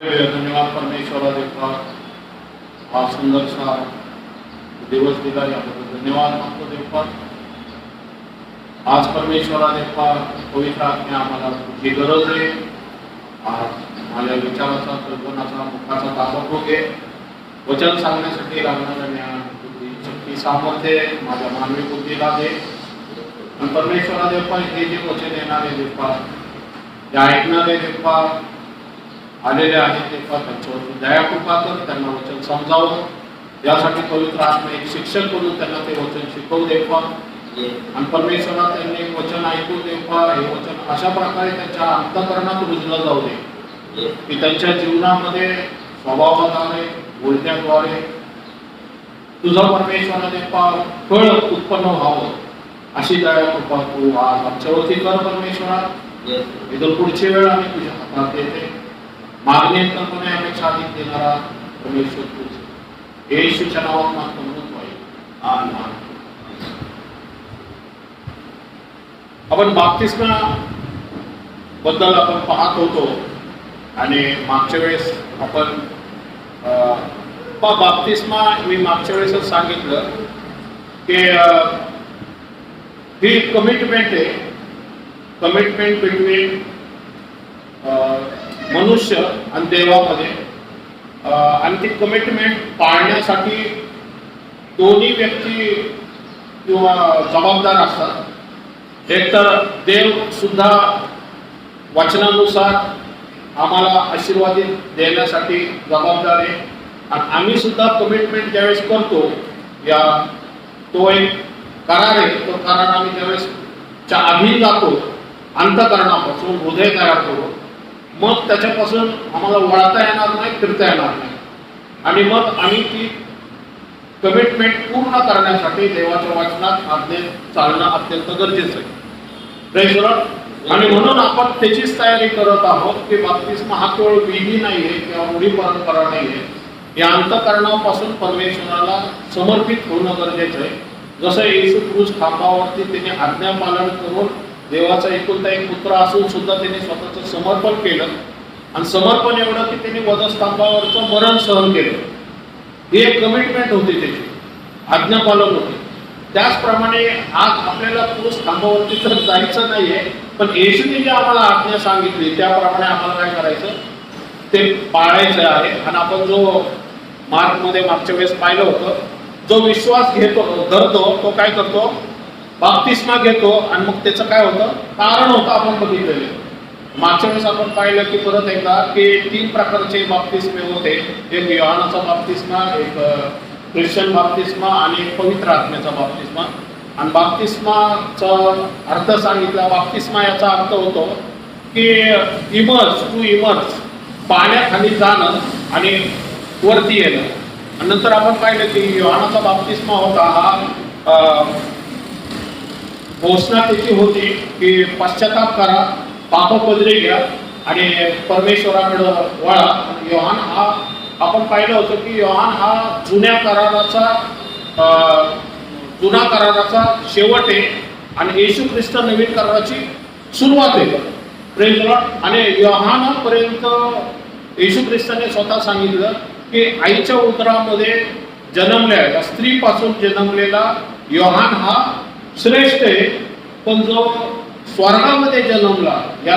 धन्यवाद परमेश्वरा देवा हा सुंदरसा दिवस दिला याबद्दल धन्यवाद मानतो देवा। आज परमेश्वरा देवा पवित्र आज्ञा आम्हाला तुझी गरज आहे। आज माझ्या विचाराचा कल्पनाचा मुखाचा ताबा घे, वचन सांगण्यासाठी लागणाऱ्या ज्ञान बुद्धी शक्ती सामर्थ्य माझ्या मानवी बुद्धीला दे। आणि परमेश्वरा देवा हे जे वचन येणारे देवा या ऐकणारे देवा आलेले आहेत तेव्हा त्यांच्यावरती दया कृपा कर, त्यांना वचन समजावं यासाठी पवित्र आत्मा एक शिक्षक म्हणून त्यांना ते वचन शिकवू देवा। आणि परमेश्वरा त्यांनी वचन ऐकू देवा, हे वचन अशा प्रकारे त्यांच्या अंतःकरणात रुजलं जाऊ दे की त्यांच्या जीवनामध्ये स्वभावाद्वारे बोलण्याद्वारे तुझा परमेश्वरा देवा फळ उत्पन्न व्हावं अशी दया कृपा तू आज आमच्यावरती कर परमेश्वरा। इथून पुढची वेळ आम्ही तुझ्या हातात देते, मागणी कल्पना अपेक्षा अधिक देणारा परमेश्वर तुझे येशूच्या नावात मागतो म्हणून पाहिजे आमेन। आपण बाप्तिस्मा बद्दल आपण पाहत होतो आणि मागच्या वेळेस आपण बाप्तिस्मा मी मागच्या वेळेसच सांगितलं की ही कमिटमेंट आहे, कमिटमेंट बिटवीन मनुष्य आणि देवामध्ये। आणि ती कमिटमेंट पाळण्यासाठी दोन्ही व्यक्ती किंवा जबाबदार असतात। एक तर देव सुद्धा वचनानुसार आम्हाला आशीर्वादित देण्यासाठी जबाबदार आहे आणि आम्ही सुद्धा कमिटमेंट ज्यावेळेस करतो या तो एक करार आहे, तो करार आम्ही ज्यावेळेस आधी जातो अंतःकरणापासून हृदय तयार करू मग त्याच्यापासून आम्हाला वळता येणार नाही, फिरता येणार नाही आणि मग आम्ही ती कमिटमेंट पूर्ण करण्यासाठी देवाच्या वचनात आज्ञेत चालणं अत्यंत गरजेचं आहे। Praise the Lord. आणि म्हणून आपण त्याचीच तयारी करत आहोत की बाप्तिस्मा हा केवळ विधी नाही आहे किंवा रूढी परंपरा नाही आहे, या अंतःकरणापासून परमेश्वराला समर्पित होणं गरजेचं आहे। जसं येशू क्रूस खांबावरती त्याने आज्ञा पालन करून देवाचा एकुलता एक पुत्र असून सुद्धा त्यांनी स्वतःचं समर्पण केलं आणि समर्पण एवढं की त्यांनी वधस्तंभावरचं मरण सहन केलं। ही एक कमिटमेंट होती, त्याची आज्ञापालन होती। त्याचप्रमाणे आज आपल्याला क्रूस खांबावरती तर जायचं नाहीये, पण येशूने जी आम्हाला आज्ञा सांगितली त्याप्रमाणे आम्हाला काय करायचं ते पाळायचं आहे। आणि आपण जो मार्कमध्ये मागच्या वेळेस पाहिलं होतं, जो विश्वास घेतो धरतो तो काय करतो बाप्तिस्मा घेतो आणि मग त्याचं काय होतं कारण होतं आपण बघितलेले। मागच्या वेळेस आपण पाहिलं की परत एकदा की 3 प्रकारचे बाप्तिस्मे होते, एक योहानाचा बाप्तिस्मा, एक ख्रिश्चन बाप्तिस्मा आणि एक पवित्र आत्म्याचा बाप्तिस्मा। आणि बाप्तिस्माचा अर्थ सांगितला, बाप्तिस्मा याचा अर्थ होतो की इमर्स टू इमर्स, पाण्याखाली जाणं आणि वरती येणं। आणि नंतर आपण पाहिलं की योहानाचा बाप्तिस्मा होता हा घोषणा त्याची होती की पश्चाताप करा, पाप पदरी घ्या आणि परमेश्वराकडं वळा। योहान हा आपण पाहिलं होतं की योहान हा जुना कराराचा शेवट आहे आणि येशू ख्रिस्त नवीन कराराची सुरुवात आहे। Praise the Lord. आणि योहानापर्यंत येशू ख्रिस्ताने स्वतः सांगितलं की आईच्या उदरामध्ये जन्मलेला स्त्रीपासून जन्मलेला योहान हा श्रेष्ठ आहे, पण जो स्वर्गामध्ये जन्मला या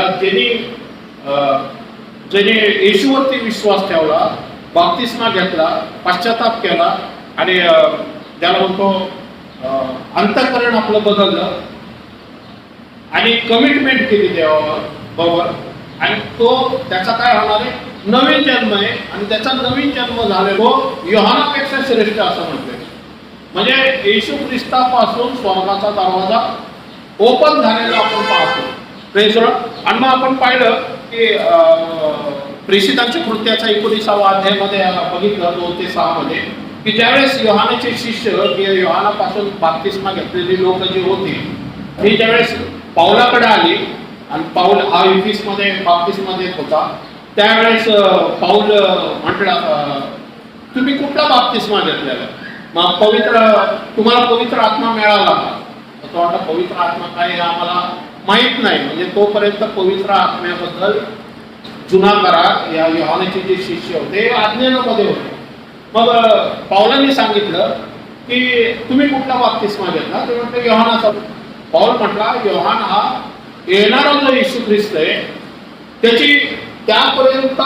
ज्याने येशूवरती विश्वास ठेवला, बाप्तिस्मा घेतला, पश्चाताप केला आणि त्याला म्हणतो अंतःकरण आपलं बदललं आणि कमिटमेंट केली देवाबरोबर आणि तो त्याचा काय होणार आहे नवीन जन्म आहे। आणि त्याचा नवीन जन्म झालेलो योहानापेक्षा श्रेष्ठ असं म्हणतोय। म्हणजे येशू ख्रिस्तापासून स्वर्गाचा दरवाजा ओपन झालेला आपण पाहतो। Praise the Lord. आणि मग आपण पाहिलं की प्रेषितांच्या कृत्याचा 19व्या अध्यायामध्ये बघितलं 2 ते 6 मध्ये की ज्यावेळेस योहानाचे शिष्य किंवा योहानापासून बाप्तिस्मा घेतलेली लोक जी होती ती ज्यावेळेस पाऊलाकडे आली आणि पाऊल हा इफिसमध्ये बाप्तिस्मा देत होता, त्यावेळेस पाऊल म्हटलं तुम्ही कुठला बाप्तिस्मा घेतलेला, मग तुम्हाला पवित्र आत्मा मिळाला का? तो आता पवित्र आत्मा काय आम्हाला माहित नाही, म्हणजे तोपर्यंत पवित्र आत्म्याबद्दल जुना करार या योहानाचे जे शिष्य होते अज्ञानामध्ये होते. मग पावलांनी सांगितलं की तुम्ही कुठला बाप्तिस्मा घेतला? ते म्हटलं योहानाचा. पाऊल म्हटला योहान हा येणारा जो येशू ख्रिस्त आहे त्याची त्यापर्यंत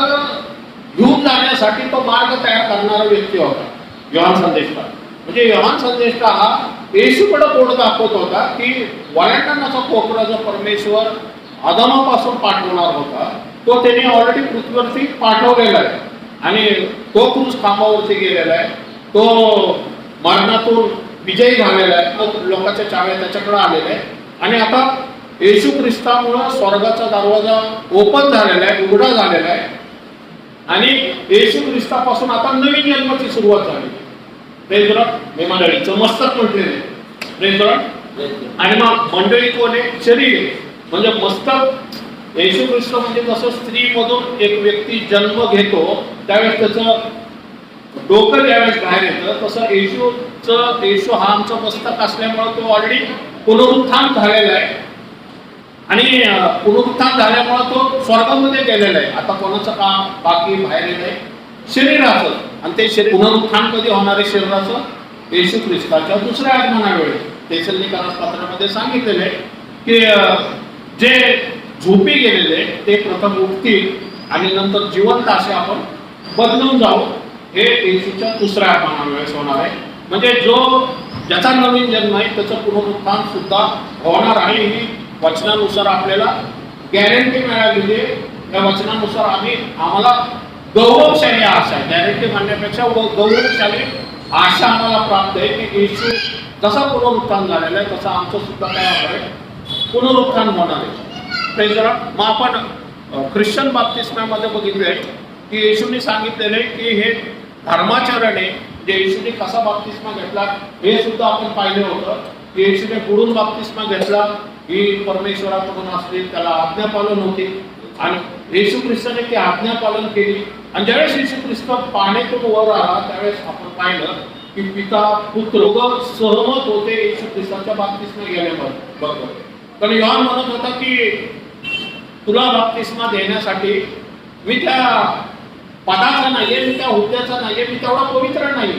घेऊन जाण्यासाठी तो मार्ग तयार करणारा व्यक्ती होता योहान संदेशकार. म्हणजे योहान संदेशकार हा येशूकडे बोट दाखवत होता की वरांडणाचा कोपरा जो परमेश्वर आदमापासून पाठवणार होता तो त्याने ऑलरेडी पृथ्वीवरती पाठवलेला आहे आणि तो क्रूस खांबावरती गेलेला आहे. तो मरणातून विजयी झालेला आहे. तो लोकांच्या चाव्या त्याच्याकडे आलेला आहे आणि आता येशू ख्रिस्तामुळे स्वर्गाचा दरवाजा ओपन झालेला आहे, उघडा झालेला आहे आणि येशू ख्रिस्तापासून आता नवीन जन्माची सुरुवात झाली. Praise Lord. मी मंडळीचं मस्तक म्हटलेले प्रेज लॉर्ड. आणि मग मंडळी कोण आहे? शरीर. म्हणजे मस्तक येशू ख्रिस्त म्हणजे जसं स्त्रीमधून एक व्यक्ती जन्म घेतो त्यावेळेस त्याचं डोकं ज्यावेळेस बाहेर येतं तसं येशू हा आमचं मस्तक असल्यामुळे तो ऑलरेडी पुनरुत्थान झालेला आहे आणि पुनरुत्थान झाल्यामुळे तो स्वर्गामध्ये गेलेला आहे. आता कोणाचं काम बाकी बाहेर येत आहे? शरीराचं. आणि ते शरीर पुनरुत्थान कधी होणारे शरीराचं? येशू ख्रिस्ताच्या दुसऱ्या आगमनावेळी. तेसलोनिकरास पत्रामध्ये सांगितलेलं आहे की जे झोपी गेलेले ते प्रथम उठतील आणि नंतर जिवंत असे आपण बदलून जाऊ. हे येशूच्या दुसऱ्या आगमनावेळेस होणार आहे. म्हणजे ज्याचा नवीन जन्म आहे त्याचं पुनरुत्थान सुद्धा होणार आहे. ही वचनानुसार आपल्याला गॅरंटी मिळालेली आहे. त्या वचनानुसार आम्हाला गौरवशाली आशा आहे. गॅरंटी म्हणण्यापेक्षा गौरवशाली आशा आम्हाला प्राप्त आहे की येशू जसा पुनरुत्थान झालेला आहे तसा आमचं सुद्धा काय होणार आहे? पुनरुत्थान होणार आहे. मग आपण ख्रिश्चन बाप्तिस्मामध्ये बघितले की येशूने सांगितलेले की हे धर्माचरण आहे. जे येशूने कसा बाप्तिस्मा घेतला हे सुद्धा आपण पाहिलं होतं की येशूने बुडून बाप्तिस्मा घेतला ही परमेश्वराकडून असली, त्याला आज्ञा पालन होती आणि येशू ख्रिस्ताने ती आज्ञा पालन केली. आणि ज्यावेळेस येशू ख्रिस्त पाण्यातून वर आला त्यावेळेस आपण पाहिलं की पिता पुत्र सहमत होते येशू ख्रिस्ताच्या बाप्तिस्मा घेण्यामध्ये. बरोबर. कारण योहान म्हणत होता की तुला बाप्तिस्मा देण्यासाठी मी त्या पदाचा नाहीये, मी त्या हुद्द्याचा नाहीये, मी तेवढा पवित्र नाही,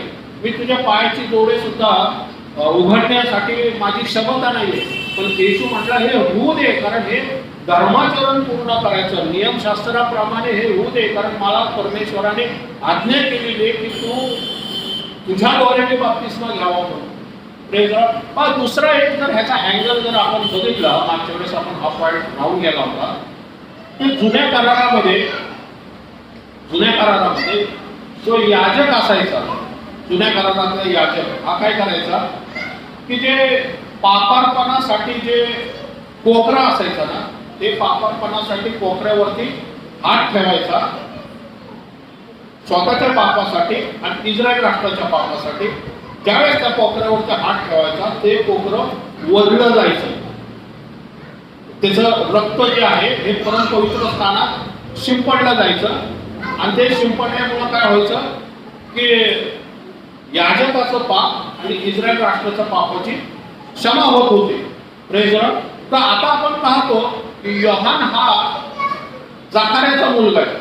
मी तुझ्या पायाची जोडे सुद्धा उघडण्यासाठी माझी क्षमता नाहीये. पण येशू म्हटला हे होऊ दे, कारण हे धर्माचरण पूर्ण करायचं नियमशास्त्राप्रमाणे हे होऊ दे, कारण मला परमेश्वराने आज्ञा केलेली आहे की तू तुझ्याद्वारे मी बाप्तिस्मा घ्यावा म्हणून. Praise Lord. पण दुसरा एक जर ह्याचा अँगल जर आपण बघितला, मागच्या वेळेस आपण हा पॉईंट राहून गेला होता की जुन्या करारामध्ये जो याजक असायचा, जुन्या करारातला याजक हा काय करायचा की जे पापार्पणासाठी जे कोपरा असायचा ना, ते पापार्पणासाठी कोपऱ्यावरती हात ठेवायचा स्वतःच्या पापासाठी आणि इस्रायल राष्ट्राच्या पापासाठी. ज्यावेळेस त्या कोपऱ्यावरती हात ठेवायचा ते कोपरं वळलं जायचं, त्याचं रक्त जे आहे हे परम पवित्र स्थानात शिंपडलं जायचं आणि ते शिंपडल्यामुळं काय व्हायचं की याजकाचं पाप आणि इस्रायल राष्ट्राच्या पापाची क्षमा होत होते. Praise Lord. तर आता आपण पाहतो की योहान हा जाकार्याचा मुलगा आहे.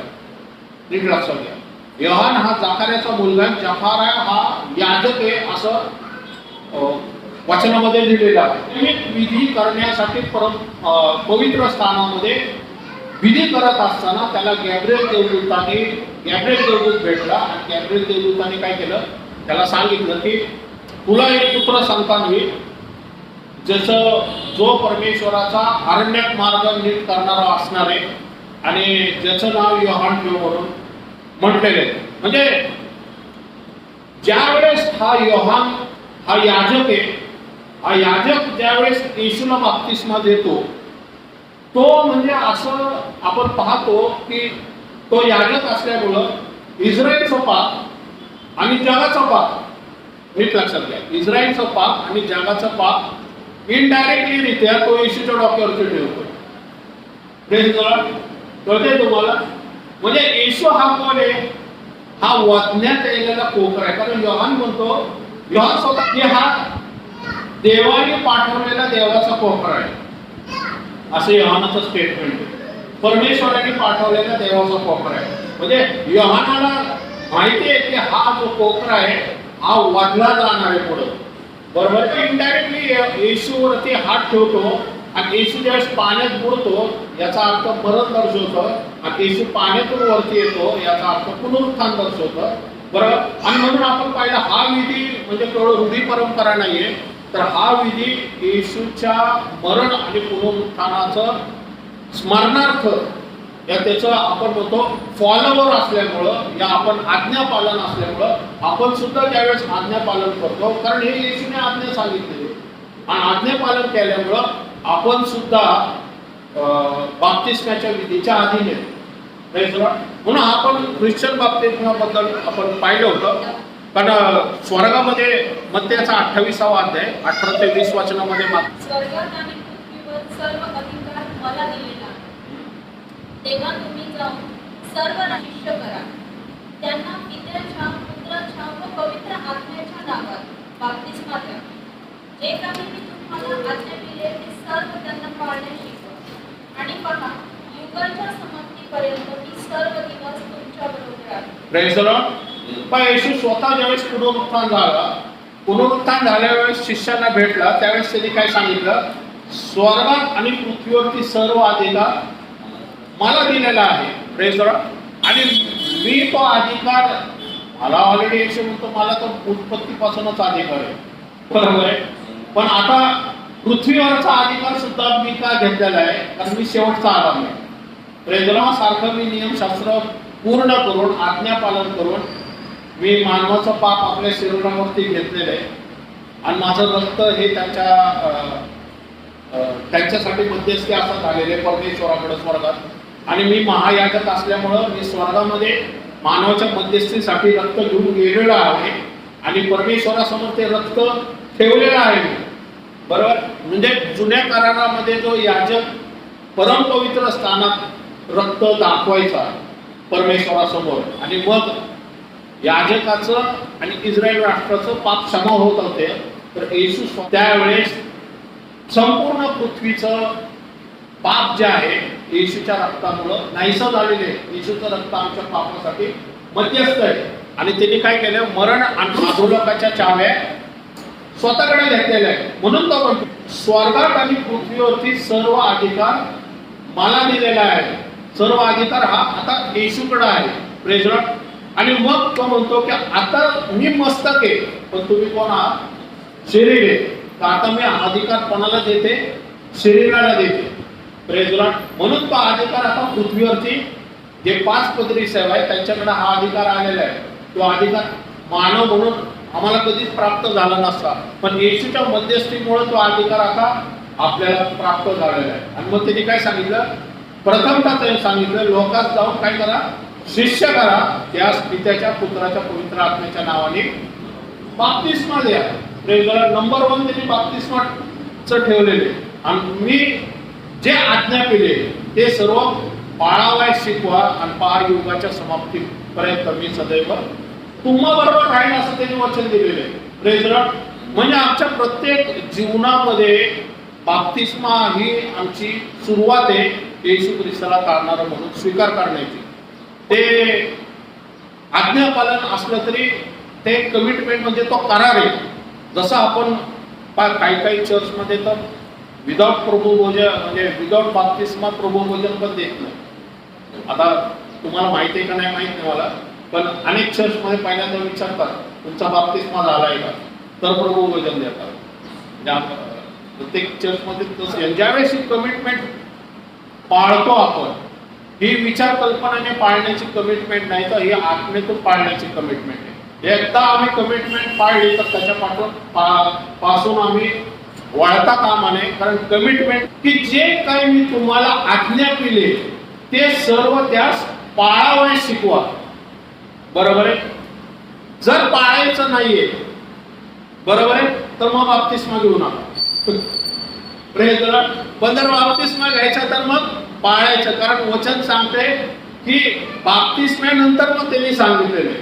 नीट लक्षात घ्या. योहान हा जाकार्याचा मुलगा आहे. जकार्या हा याजक आहे असं वचनामध्ये लिहिलेलं आहे. विधी करण्यासाठी पवित्र स्थानामध्ये विधी करत असताना त्याला गॅब्रिएल देवदूत भेटला आणि गॅब्रिएल देवदूताने काय केलं, त्याला सांगितलं की तुला एक पुत्र संतान होईल जो परमेश्वराचा अरण्यात मार्ग नीट करणारा असणार आहे आणि ज्याचं नाव योहान ठेव म्हणून म्हटलेले. म्हणजे ज्यावेळेस हा योहान हा याजक आहे, हा याजक ज्यावेळेस येशूला बाप्तिस्मा देतो तो म्हणजे असं आपण पाहतो की तो याजक असल्यामुळं इस्रायलचं पाप आणि जगाचं पाप, नीट लक्षात घ्या, इस्रायलचं पाप आणि जगाचं पाप इनडायरेक्टली रित्या तो येशूच्या डोक्यावरती ठेवतो. कळते तुम्हाला? म्हणजे येशू हा कोण आहे? हा वधण्यात येलेला कोपरा आहे. कारण योहान म्हणतो, योहान स्वतः की हा देवाने पाठवलेला देवाचा कोपरा आहे असं योहानाचं स्टेटमेंट आहे. परमेश्वराने पाठवलेला देवाचा कोपरा आहे. म्हणजे योहानाला माहिती आहे की हा जो कोपरा आहे हा वाढला जाणार आहे पुढे. बरोबर. इनडायरेक्टली येशूवरती हात ठेवतो आणि येशू ज्यावेळेस पाण्यात बुडतो याचा अर्थ मरण दर्शवतो आणि येशू पाण्यातून वरती येतो याचा अर्थ पुनरुत्थान दर्शवतो. बरोबर. आणि म्हणून आपण पाहिलं हा विधी म्हणजे केवळ रूढी परंपरा नाहीये, तर हा विधी येशूच्या मरण आणि पुनरुत्थानाचं स्मरणार्थ या त्याचं आपण म्हणतो फॉलोवर असल्यामुळं या आपण आज्ञापालन असल्यामुळं आपण सुद्धा त्यावेळेस आज्ञापालन करतो, कारण हे येशूने आज्ञा सांगितलेली आणि आज्ञापालन केल्यामुळं आपण सुद्धा बाप्तिस्माच्या विधीच्या अधीन आहे. म्हणून आपण ख्रिश्चन बाप्तिस्माबद्दल आपण पाहिलं होतं. कारण स्वर्गामध्ये मत्तेचा 28वा अध्याय 18 ते 20 वचनामध्ये स्वर्गात आणि पृथ्वीवर सर्व अधिकार मला दिलेला आहे. तेव्हा तुम्ही जाऊन सर्व शिष्य करा, त्यांना पित्याच्या पुत्राच्या व पवित्र आत्म्याच्या नावात बाप्तिस्मा द्या. जे काही मी तुम्हाला आज्ञा दिली ते सर्व त्यांना पाळण्यास शिकवा. आणि पहा, युगाच्या समाप्तीपर्यंत मी सर्व दिवस तुमच्या बरोबर आहे. Praise the Lord. पण येशू स्वतः ज्यावेळेस पुनरुत्थान झाल्या वेळेस शिष्यांना भेटला त्यावेळेस त्यांनी काय सांगितलं, स्वर्गात आणि पृथ्वीवरती सर्व अधिकार मला दिलेला आहे. Praise the Lord. आणि मी तो अधिकार मला ऑलरेडी येशू म्हणतो मला तर उत्पत्तीपासूनच अधिकार आहे. बरोबर आहे. पण आता पृथ्वीवरचा अधिकार सुद्धा मी का घेतलेला आहे, कारण मी शेवटचा आराम आहे. Praise the Lord. सारखं मी नियमशास्त्र पूर्ण करून आज्ञापालन करून मी मानवाचं पाप आपल्या शरीरावरती घेतलेलं आहे आणि माझं रक्त हे त्यांच्यासाठी मध्यस्थी असं झालेलं आहे परमेश्वराकडे स्वर्गात. आणि मी महायाजक असल्यामुळं मी स्वर्गामध्ये मानवाच्या मध्यस्थीसाठी रक्त घेऊन गेलेलं आहे आणि परमेश्वरासमोर ते रक्त ठेवलेलं आहे. बरोबर. म्हणजे जुन्या करारामध्ये जो याजक परमपवित्र स्थानात रक्त दाखवायचा परमेश्वरासमोर आणि मग याजकाचं आणि इस्रायल राष्ट्राचं पाप क्षमा होत होते, तर येशू त्यावेळेस संपूर्ण पृथ्वीचं पाप जे आहे येशूच्या रक्तामुळं नाहीसं झालेले. येशूचं रक्त आमच्या पापासाठी मध्यस्थ आहे आणि त्यांनी काय केलं, मरण आणि अधोलोकाच्या चाव्या स्वतःकडे घेतलेल्या आहे. म्हणून तो म्हणतो स्वर्गात आणि पृथ्वीवरती सर्व अधिकार मला दिलेला आहे. सर्व अधिकार हा आता येशूकडे आहे. Praise the Lord. आणि मग तो म्हणतो की आता मी मस्तक आहे पण तुम्ही कोण आहात, शरीर आहे. तर आता मी अधिकार कोणाला देते, शरीराला देते. Praise the Lord. म्हणून तो अधिकार आता पृथ्वीवरती जे 5 पदरी सेवा आहे त्यांच्याकडे हा अधिकार आलेला आहे. तो अधिकार मानव म्हणून आम्हाला कधीच प्राप्त झाला नसता, पण येशूच्या मध्यस्थीमुळे तो अधिकार आता आपल्याला प्राप्त झालेला आहे. आणि मग त्यांनी काय सांगितलं, प्रथमतः त्यांनी सांगितलं लोकात जाऊन काय करा, शिष्य करा, त्यास पित्याच्या पुत्राच्या पवित्र आत्म्याच्या नावाने बाप्तिस्मा द्या. नंबर 1 त्यांनी बाप्तिस्माचं ठेवलेले आणि मी जे आज्ञा केले ते सर्व पाळावयास शिकवा आणि पार युगाच्या समाप्तीपर्यंत मी सदैव तुम्हा बरोबर राहील असं त्यांनी वचन दिलेले. Praise the Lord. म्हणजे आमच्या प्रत्येक जीवनामध्ये बाप्तिस्मा ही आमची सुरुवात आहे येशू ख्रिस्ताला तारणारं म्हणून स्वीकार करण्याची. ते आज्ञापालन असलं तरी ते कमिटमेंट म्हणजे तो करार आहे. जसं आपण काही चर्चमध्ये तर विदाउट प्रभुभोजन म्हणजे विदाउट बाप्तिस्मा प्रभुभोजन पण देत नाही. आता तुम्हाला माहिती आहे का नाही माहित नाही मला, पण अनेक चर्चमध्ये पहिल्यांदा विचारतात तुमचा बाप्तिस्मा झाला आहे का, तर प्रभुभोजन देतात. प्रत्येक चर्चमध्ये तसं ज्यावेळेस ही कमिटमेंट पाळतो आपण, ही विचार कल्पनाने पाळण्याची कमिटमेंट नाही तर ही आत्मेतून पाळण्याची कमिटमेंट आहे. एकदा आम्ही कमिटमेंट पाळली तर त्याच्या पासून आम्ही वळता कामा नये. कारण कमिटमेंट की जे काही मी तुम्हाला आज्ञा केली ते सर्व त्यास पाळावयास शिकवा. बरोबर आहे. जर पाळायचं नाहीये बरोबर आहे तर मग बाप्तिस्मा घेऊ नका. Praise the Lord. पण जर बाप्तिस्मा घ्यायचा तर मग पाळायचं, कारण वचन सांगते की बाप्तिस्म्यानंतर मग त्यांनी सांगितलेले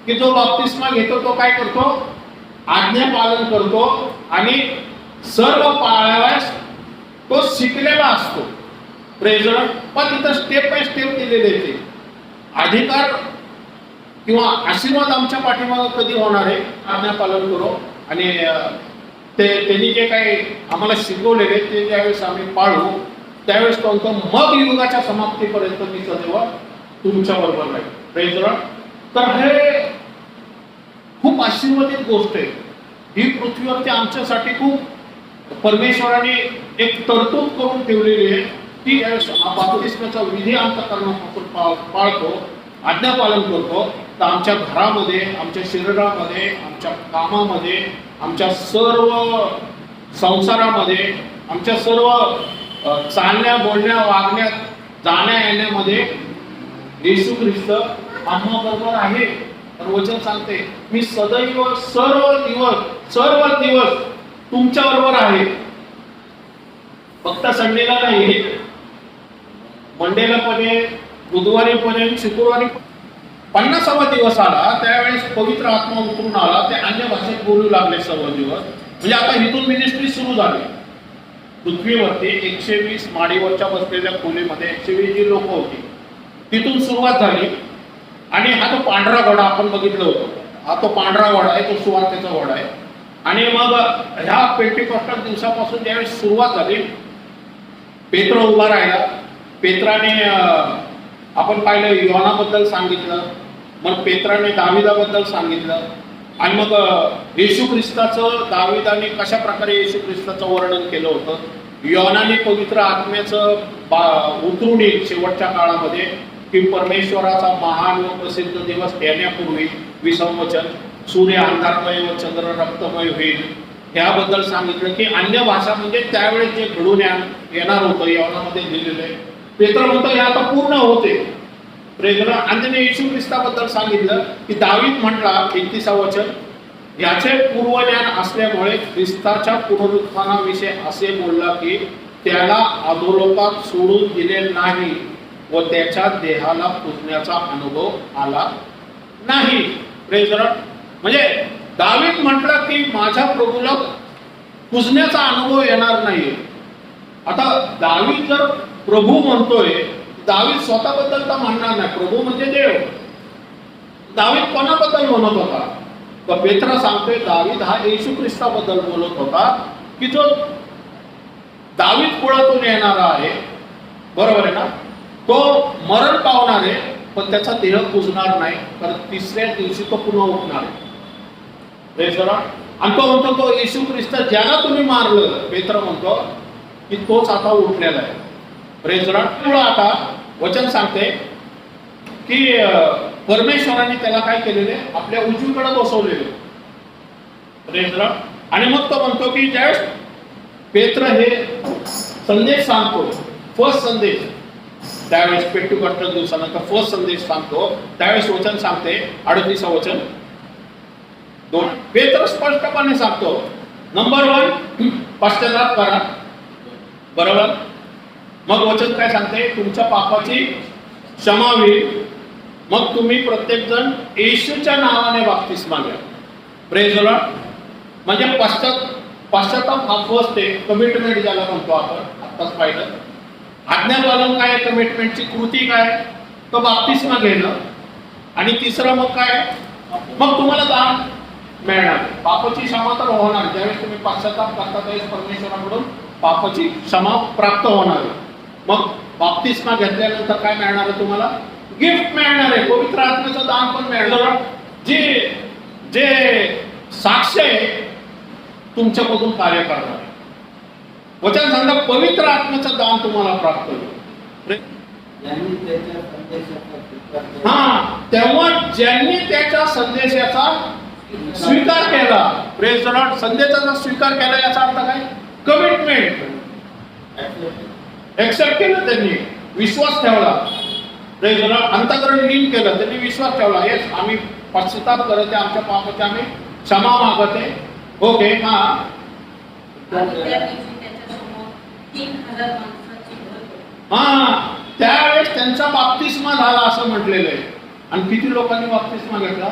की जो बाप्तिस्मा घेतो तो काय करतो, आज्ञा पालन करतो आणि सर्व पाळाव्यास तो शिकलेला असतो. प्रेझर पण तिथं स्टेप बाय स्टेप दिलेले ते अधिकार किंवा आशीर्वाद आमच्या पाठीमागं कधी होणार आहे आज्ञापालन करू आणि ते त्यांनी जे काही आम्हाला शिकवलेले ते ज्यावेळेस आम्ही पाळू त्यावेळेस कोणतं मग युगाच्या समाप्तीपर्यंत मी सदैव तुमच्या बरोबर राहील. Praise the Lord. तर हे खूप आशीर्वादित गोष्ट आहे. ही पृथ्वीवरती आमच्यासाठी खूप परमेश्वराने एक तरतूद करून ठेवलेली आहे की ज्यावेळेस बाप्तिस्माचा विधी अंतःकरणापासून पाळतो आज्ञापालन करतो तर आमच्या घरामध्ये आमच्या शरीरामध्ये आमच्या कामामध्ये आमच्या सर्व संसारामध्ये आमच्या सर्व चालण्या बोलण्या वागण्यात जाण्या येण्यामध्ये येशू ख्रिस्त आम्हाबरोबर आहे. तर वचन सांगते मी सदैव सर्व दिवस तुमच्या बरोबर आहे. फक्त संडेला नाही, मंडेला पण आहे, बुधवारी पण आहे, शुक्रवारी 50वा दिवस आला त्यावेळेस पवित्र आत्मा उतरून आला. ते अन्य भाषेत बोलू लागले सर्व दिवस. म्हणजे आता इथून मिनिस्ट्री सुरू झाली. पृथ्वीवरती 120 माडीवरच्या बसलेल्या खोलीमध्ये 120 जी लोक होती तिथून सुरुवात झाली. आणि हा तो पांढरा घोडा आपण बघितलं होतं. हा तो पांढरा घोडा आहे, तो सुवार्तेचा घोडा आहे. आणि मग ह्या पेंटिकॉस्टल दिवसापासून ज्यावेळेस सुरुवात झाली पेत्र उभा राहिला. पेत्राने आपण पाहिलं योहानाबद्दल सांगितलं, मग पेत्राने दाविदाबद्दल सांगितलं आणि मग येशू ख्रिस्ताचं दाविदाने कशा प्रकारे येशू ख्रिस्ताचं वर्णन केलं होतं. योहानाने पवित्र आत्म्याचं उतरून येईल शेवटच्या काळामध्ये की परमेश्वराचा महान व प्रसिद्ध दिवस येण्यापूर्वी 20वं वचन सूर्य अंधारमय व चंद्र रक्तमय होईल ह्याबद्दल सांगितलं की अन्य भाषा म्हणजे त्यावेळेस जे घडून येणार होतं योहानामध्ये लिहिलेलं आहे. पेत्र म्हणतो हे आता पूर्ण होते. प्रेरणा आणि त्याने येशू ख्रिस्ताबद्दल सांगितलं की दावीद म्हटला 31वं वचन याचे पूर्वज्ञान असल्यामुळे ख्रिस्ताच्या पुनरुत्थानाविषयी असे बोलला की त्याला अधोलोकात सोडून दिले नाही व त्याच्या देहाला पुजण्याचा अनुभव आला नाही. प्रेरणा म्हणजे दावीद म्हटला की माझ्या प्रभूला पुजण्याचा अनुभव येणार नाही. आता दावीद जर प्रभू म्हणतोय दावीद स्वतःबद्दल तर म्हणणार नाही. प्रभू म्हणजे देव. दावीद कोणाबद्दल म्हणत होता? तर पेत्र सांगतोय दावीद हा येशू ख्रिस्ताबद्दल बोलत होता की जो दावीद कुळातून येणारा आहे, बरोबर आहे ना, तो मरण पावणार आहे पण त्याचा देह पुजणार नाही कारण 3ऱ्या दिवशी तो पुन्हा उठणार आहे. आणि तो म्हणतो तो येशू ख्रिस्त ज्याला तुम्ही मारलं, पेत्र म्हणतो की तोच आता उठलेला आहे. प्रेझरामुळे आता वचन सांगते की परमेश्वराने त्याला काय केलेले आपल्या उजवीकडे बसवलेले. प्रेझरा आणि मग तो म्हणतो की ज्यावेळेस पेत्र हे संदेश सांगतो फर्स्ट संदेश त्यावेळेस पेंटिकॉस्टल दिवसानंतर फर्स्ट संदेश सांगतो त्यावेळेस वचन सांगते 38वं वचन 2 पेत्र स्पष्टपणे सांगतो नंबर 1 पश्चाताप करा. बरोबर. मग वचन काय सांगते तुमच्या पापाची क्षमा होईल. मग तुम्ही प्रत्येक जण येशूच्या नावाने बाप्तिस्मा घ्या. Praise the Lord. म्हणजे पश्चाताप हा फर्स्ट आहे. कमिटमेंट ज्याला म्हणतो आपण आत्ताच पाहिलं. आज्ञापालन काय कमिटमेंटची कृती काय तर बाप्तिस्मा घेणं. आणि तिसरं मग काय मग तुम्हाला दान मिळणार. पापाची क्षमा तर होणार. ज्यावेळेस तुम्ही पश्चाताप करता त्यावेळेस परमेश्वराकडून पापाची क्षमा प्राप्त होणार. मग बाप्तिस्मा घेतल्यानंतर काय मिळणार आहे तुम्हाला गिफ्ट मिळणार आहे. पवित्र आत्म्याचं दान पण मिळणार. जे जे साक्ष आहे तुमच्यामधून कार्य करणार आहे. वचन सांगा पवित्र आत्म्याचं दान तुम्हाला प्राप्त होईल. तेव्हा ज्यांनी त्याच्या संदेशाचा स्वीकार केला. Praise the Lord. संदेशाचा स्वीकार केला याचा अर्थ काय कमिटमेंट एक्सेप्ट केलं त्यांनी विश्वास ठेवला. Praise the Lord. अंतःकरण लीन केलं त्यांनी विश्वास ठेवला. येस आम्ही पश्चाताप करते आमच्या पापाची आम्ही क्षमा मागते. ओके. हा त्यावेळेस त्यांचा बाप्तिस्मा झाला असं म्हटलेलं आहे. आणि किती लोकांनी बाप्तिस्मा घेतला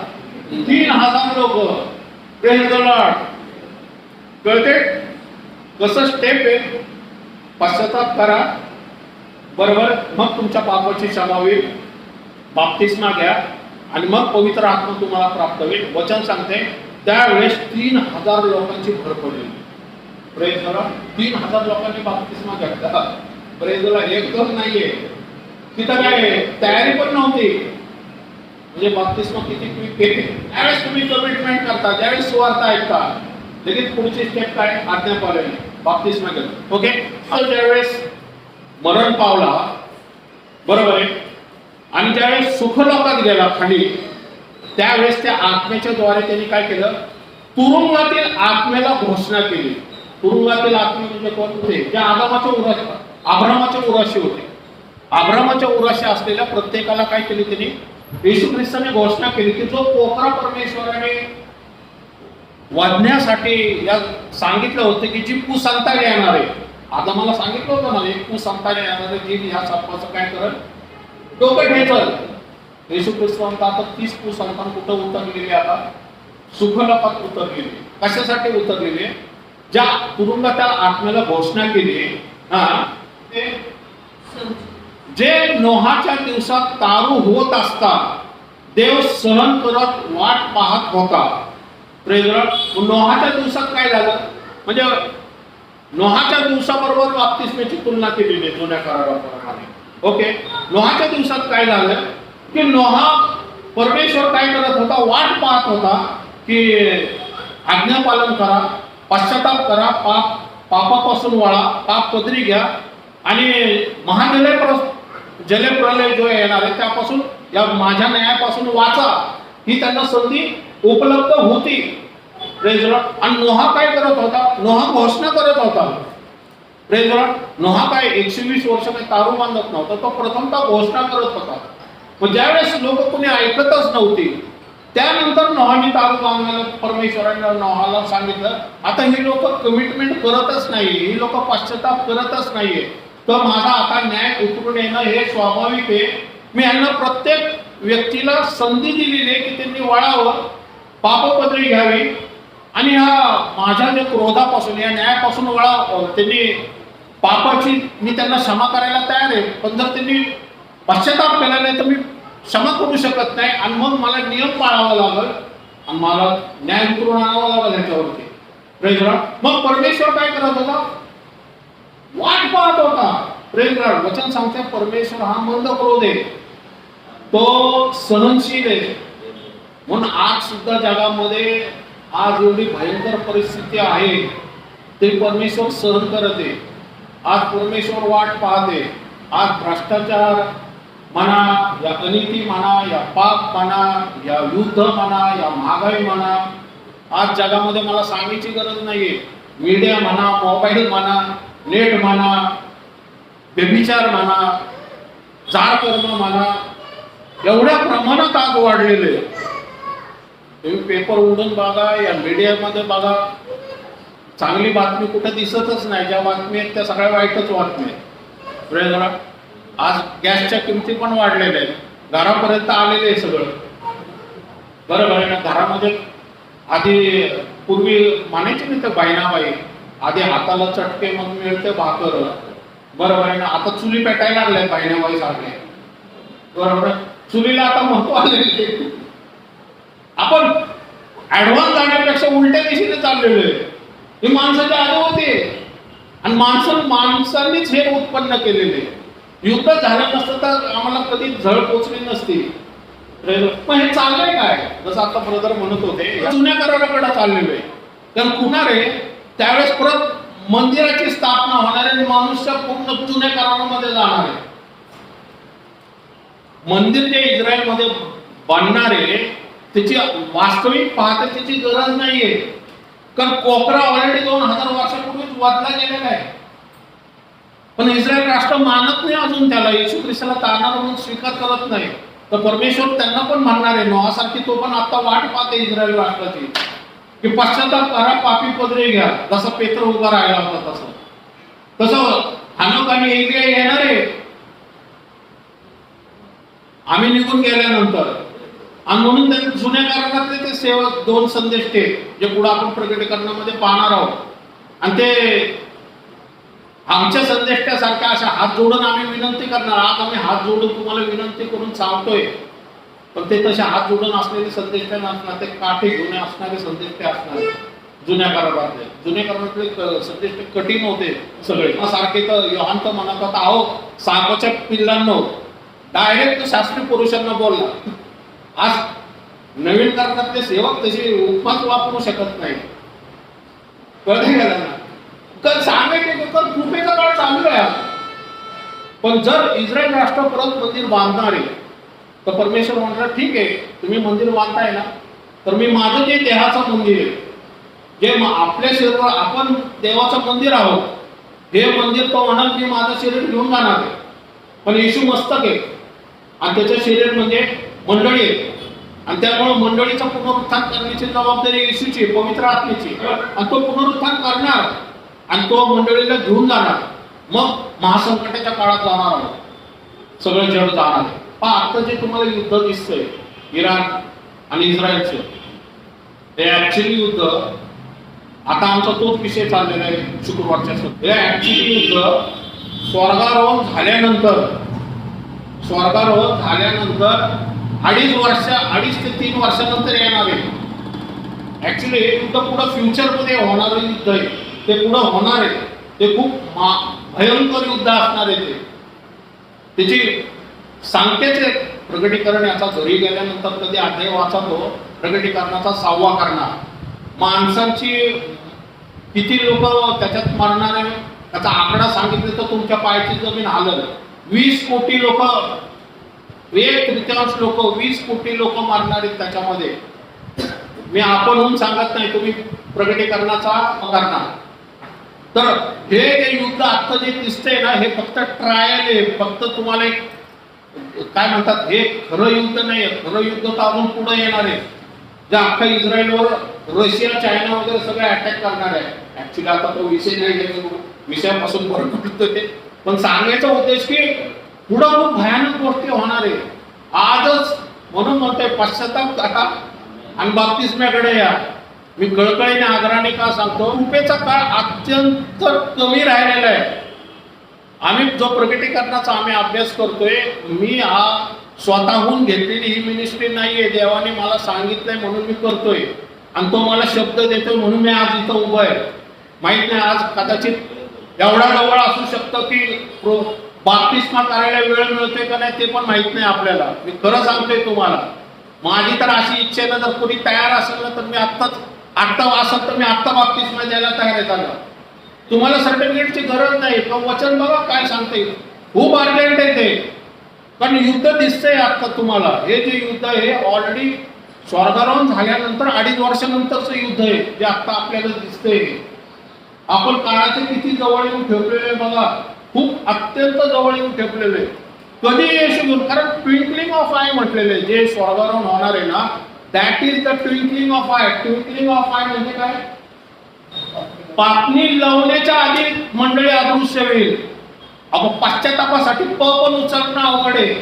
3000 लोक. Praise the Lord. कळते कसं स्टेप आहे. पश्चाताप करा, बरोबर, मग तुमच्या पापाची क्षमा होईल, बाप्तिस्मा घ्या आणि मग पवित्र आत्मा तुम्हाला प्राप्त होईल. वचन सांगते त्यावेळेस 3000 लोकांची भर पडली. Praise the Lord. 3000 लोकांनी बाप्तिस्मा घेतला. Praise the Lord. एक दोन नाहीये, तिथं काय तयारी पण नव्हती. म्हणजे बाप्तिस्मा किती केली. त्यावेळेस तुम्ही कमिटमेंट करता, ज्यावेळेस सुवार्ता ऐकता, लगेच पुढची स्टेप काय, आज्ञापालन, बाप्तिस्मा घेतो. ओके. ज्यावेळेस मरण पावला, बरोबर आहे, आणि ज्यावेळेस सुखलोकात गेला खाली, त्यावेळेस त्या आत्म्याच्या द्वारे त्यांनी काय केलं, तुरुंगातील आत्म्याला घोषणा केली. तुरुंगातील आत्मे म्हणजे कोण होते, जे अब्रामाच्या उराशी होते. अब्रामाच्या उराशी असलेल्या प्रत्येकाला काय केली त्यांनी, येशू ख्रिस्ताने घोषणा केली की जो पोखरा परमेश्वराने वाढण्यासाठी या सांगितलं होतं की जी कुसंताने येणार आहे. आता मला सांगितलं होतं ना, एक कुसंताने येणार आहे, जी ह्या सापाचं काय करत, डोकं ठेचल. येशू ख्रिस्त म्हणतात आता 30 कुसंतान कुठं उतरलेली, आता सुखलोकात उतरलेली. कशासाठी उतरलेली, ज्या तुरुंगात आत्म्याला घोषणा केली, जे नोहाच्या दिवसात तारू होत असता देव सहन करत वाट पाहत होता. Praise the Lord. नोहाच्या दिवसात काय झालं, म्हणजे नोहाच्या दिवसाबरोबर बाप्तिस्म्याची तुलना केलेली आहे जुन्या कराराप्रमाणे. ओके. नोहाच्या दिवसात काय झालं की नोहा परमेश्वर काय करत होता, वाट पाहत होता की आज्ञापालन करा, पश्चाताप करा, पापापासून वळा, पाप पदरी घ्या आणि जलप्रलय जो येणार आहे त्यापासून, या माझ्या न्यायापासून वाचा, ही त्यांना संधी उपलब्ध होती. Praise the Lord. आणि नोहा काय करत होता, नोहा घोषणा करत होता. Praise the Lord. नोहा काय 120 वर्ष काही तारू बांधत नव्हता, तो प्रथमतः घोषणा करत होता. मग ज्यावेळेस लोक कोणी ऐकतच नव्हती, त्यानंतर नोहाने तारू बांधण्याला परमेश्वराने नोहाला सांगितलं. आता ही लोक कमिटमेंट करतच नाही, ही लोक पश्चाताप करतच नाहीये, तर माझा आता न्याय उतरून येणं हे स्वाभाविक आहे. मी यांना प्रत्येक व्यक्तीला संधी दिलेली आहे की त्यांनी वळावं, पापपदरी घ्यावी आणि हा माझ्या जे क्रोधापासून, या न्यायापासून त्यांनी पापाची मी त्यांना क्षमा करायला तयार आहे. पण जर त्यांनी पश्चाताप केला नाही तर मी क्षमा करू शकत नाही आणि मग मला नियम पाळावा लागेल आणि मला न्याय उतरून आणावा लागेल ह्याच्यावरती. Praise the Lord. मग परमेश्वर काय करत होता, वाट पाहत होता. Praise the Lord. वचन सांगते परमेश्वर हा मंद क्रोध आहे, तो सहनशील आहे. म्हणून आज सुद्धा जगामध्ये आज एवढी भयंकर परिस्थिती आहे तरी परमेश्वर सहन करत आहे. आज परमेश्वर वाट पाहते. आज भ्रष्टाचार म्हणा, या अनिती म्हणा, या पाप म्हणा, या युद्ध म्हणा, या महागाई म्हणा, आज जगामध्ये मला सांगायची गरज नाहीये. मीडिया म्हणा, मोबाईल म्हणा, नेट म्हणा, व्यभिचार म्हणा, जार करणं म्हणा, एवढ्या प्रमाणात आज वाढलेले. तुम्ही पेपर उघडून बघा, या मीडियामध्ये बघा, चांगली बातमी कुठं दिसतच नाही. ज्या बातमी आहेत त्या सगळ्या वाईटच बातमी आहेत. आज गॅसच्या किमती पण वाढलेल्या आहेत, घरापर्यंत आलेले आहे सगळं. बरोबर आहे ना. घरामध्ये आधी पूर्वी म्हणायचे नाही तर बहिणाबाई, आधी हाताला चटके मग मिळते भाकर. बरोबर आहे ना. आता चुली पेटायला लागल्या बहिणाबाई सारखे. बरोबर. चुलीला आता महत्व आलेले. आपण ऍडव्हान्स जाण्यापेक्षा उलट्या दिशेने चाललेलो आहे. हे माणसाच्या आधी होते आणि माणसांनीच हे उत्पन्न केलेले. युद्ध झालं नसतं तर आम्हाला कधी झळ पोचली नसती. पण हे चाललंय काय, जसं आता ब्रदर म्हणत होते, जुन्या कराराकडे चाललेलो आहे. कारण कुणार आहे त्यावेळेस परत मंदिराची स्थापना होणार आहे आणि मनुष्य पूर्ण जुन्या करारामध्ये जाणार आहे. मंदिर जे इस्रायलमध्ये बांधणार आहे त्याची वास्तविक पाहता त्याची गरज नाहीये. कारण कोकरा ऑलरेडी 2000 वर्षापूर्वीच वादला गेलेला आहे. पण इस्रायल राष्ट्र मानत नाही अजून त्याला, येशू ख्रिस्ताला तारणार म्हणून स्वीकार करत नाही. तर परमेश्वर त्यांना पण म्हणणार आहे, नोहासारखी तो पण आता वाट पाहते इस्रायल राष्ट्राची की पश्चाताप करा, पापी पदरी घ्या. जसं पेत्र उभा राहिला होता तसं हानोक आणि एलिया येणार आहे आम्ही निघून गेल्यानंतर. आणि म्हणून त्यांनी जुन्या करारातले ते सेवक 2 संदेश जे पुढे आपण प्रकटीकरणामध्ये पाहणार आहोत. आणि ते आमच्या संदेष्टासारख्या अशा हात जोडून आम्ही विनंती करणार. आज आम्ही हात जोडून तुम्हाला विनंती करून सांगतोय, पण ते तसे हात जोडून असलेले संदेष्ट नसणार, ते काठी घेऊन असणारे संदेष्ट असणार. जुन्या करारातले संदेष्ट कठीण होते सगळे. सारखे तर योहान तर म्हणत होता, अहो सापाच्या पिल्लांनो, डायरेक्ट शास्त्री पुरुषांना बोलला. आज नवीन करारातले सेवक तशी उपमाच वापरू शकत नाही. कळते का त्यांना? तर सांगायचे तर कृपेचा काळ चालू आहे. पण जर इस्रायल राष्ट्र परत मंदिर बांधणार आहे तर परमेश्वर म्हणणार, ठीक आहे तुम्ही मंदिर बांधताय ना, तर मी माझं जे देहाचं मंदिर आहे, जे आपल्या शरीर आपण देवाचं मंदिर आहोत, हे मंदिर तो म्हणाल मी माझं शरीर घेऊन जाणार आहे. पण येशू मस्तक आहे आणि त्याचं शरीर म्हणजे मंडळी आहे, आणि त्यामुळे मंडळीचं पुनरुत्थान करण्याची जबाबदारी येशूची, पवित्र आत्म्याची. आणि तो पुनरुत्थान करणार आणि तो मंडळीला घेऊन जाणार. मग महासंकटाच्या काळात जाणार आहोत, सगळं जग जाणार आहे. पण आता जे तुम्हाला युद्ध दिसतंय इराण आणि इस्रायलचं, ते ऍक्च्युअली युद्ध, आता आमचा तोच विषय चाललेला आहे शुक्रवारच्या. हे ऍक्च्युअली युद्ध स्वर्गारोहण झाल्यानंतर 2.5 ते 3 वर्षानंतर येणार आहे. ऍक्च्युअली हे युद्ध पुढे फ्युचरमध्ये होणारं युद्ध आहे, ते पुढे होणार आहे. ते खूप भयंकर युद्ध असणार आहे. त्याची सांगतेचे प्रगटीकरण याचा घरी गेल्यानंतर कधी अध्याय वाचा तो प्रगटीकरणाचा 6वा करणार. माणसांची किती लोक त्याच्यात मरणार आहे त्याचा आकडा सांगितलं तर तुमच्या पायाची जमीन हालल. 20 कोटी लोक, 1/3 लोक, 20 कोटी लोक मरणार आहेत त्याच्यामध्ये. मी आपणहून सांगत नाही, तुम्ही प्रगटीकरणाचा करणार. तर हे जे युद्ध आता जे दिसतंय ना, हे फक्त ट्रायल आहे. फक्त तुम्हाला एक काय म्हणतात, हे खरं युद्ध नाही. खरं युद्ध तर अजून पुढे येणार आहे, जे अख्खा इस्रायलवर रशिया, चायना वगैरे सगळे अटॅक करणार आहे. ऍक्च्युली आता तो विषय नाही, विषयापासून बरं पडतोय. पण सांगायचा उद्देश की पुढं खूप भयानक गोष्टी होणार आहे. आजच म्हणून म्हणतोय पश्चाताप करा आणि बाप्तिस्म्याकडे या. मी कळकळीने आग्रहाने का सांगतो, कृपेचा काळ अत्यंत कमी राहिलेला आहे. आम्ही जो प्रगटीकरणाचा आम्ही अभ्यास करतोय, मी स्वतःहून घेतलेली ही मिनिस्ट्री नाहीये. देवाने मला सांगितलंय म्हणून मी करतोय, आणि तो मला शब्द देतोय म्हणून मी आज इथं उभं आहे. माहित नाही आज कदाचित एवढा जवळ असू शकतं की बाप्तिस्मा करायला वेळ मिळतोय का नाही ते पण माहित नाही आपल्याला. मी खरं सांगतोय तुम्हाला, माझी तर अशी इच्छा आहे ना, जर कोणी तयार असेल ना तर मी आत्ता असेल तर मी आत्ता बाप्तिस्मा द्यायला तयार आहे. झालं तुम्हाला सर्टिफिकेटची गरज नाही. पण वचन बघा काय सांगते, खूप अर्जंट आहे ते. कारण युद्ध दिसतंय आता तुम्हाला. हे जे युद्ध आहे हे ऑलरेडी स्वर्गारोहण झाल्यानंतर 2.5 वर्षानंतरचं युद्ध आहे, जे आता आपल्याला दिसतंय. आपण काळाचे किती जवळ येऊन ठेवलेले बघा, खूप अत्यंत जवळ येऊन ठेवलेले. कधी येशू घेऊन, कारण ट्विंकलिंग ऑफ आय म्हटलेले जे स्वर्गारोहण होणार आहे ना, that is the twinkling of I. Twinkling of I म्हणजे काय? पापणी लावण्याच्या आधी मंडळी अदृश्य होईल. आपण पश्चातापासाठी पण उचलणं अवघड आहे,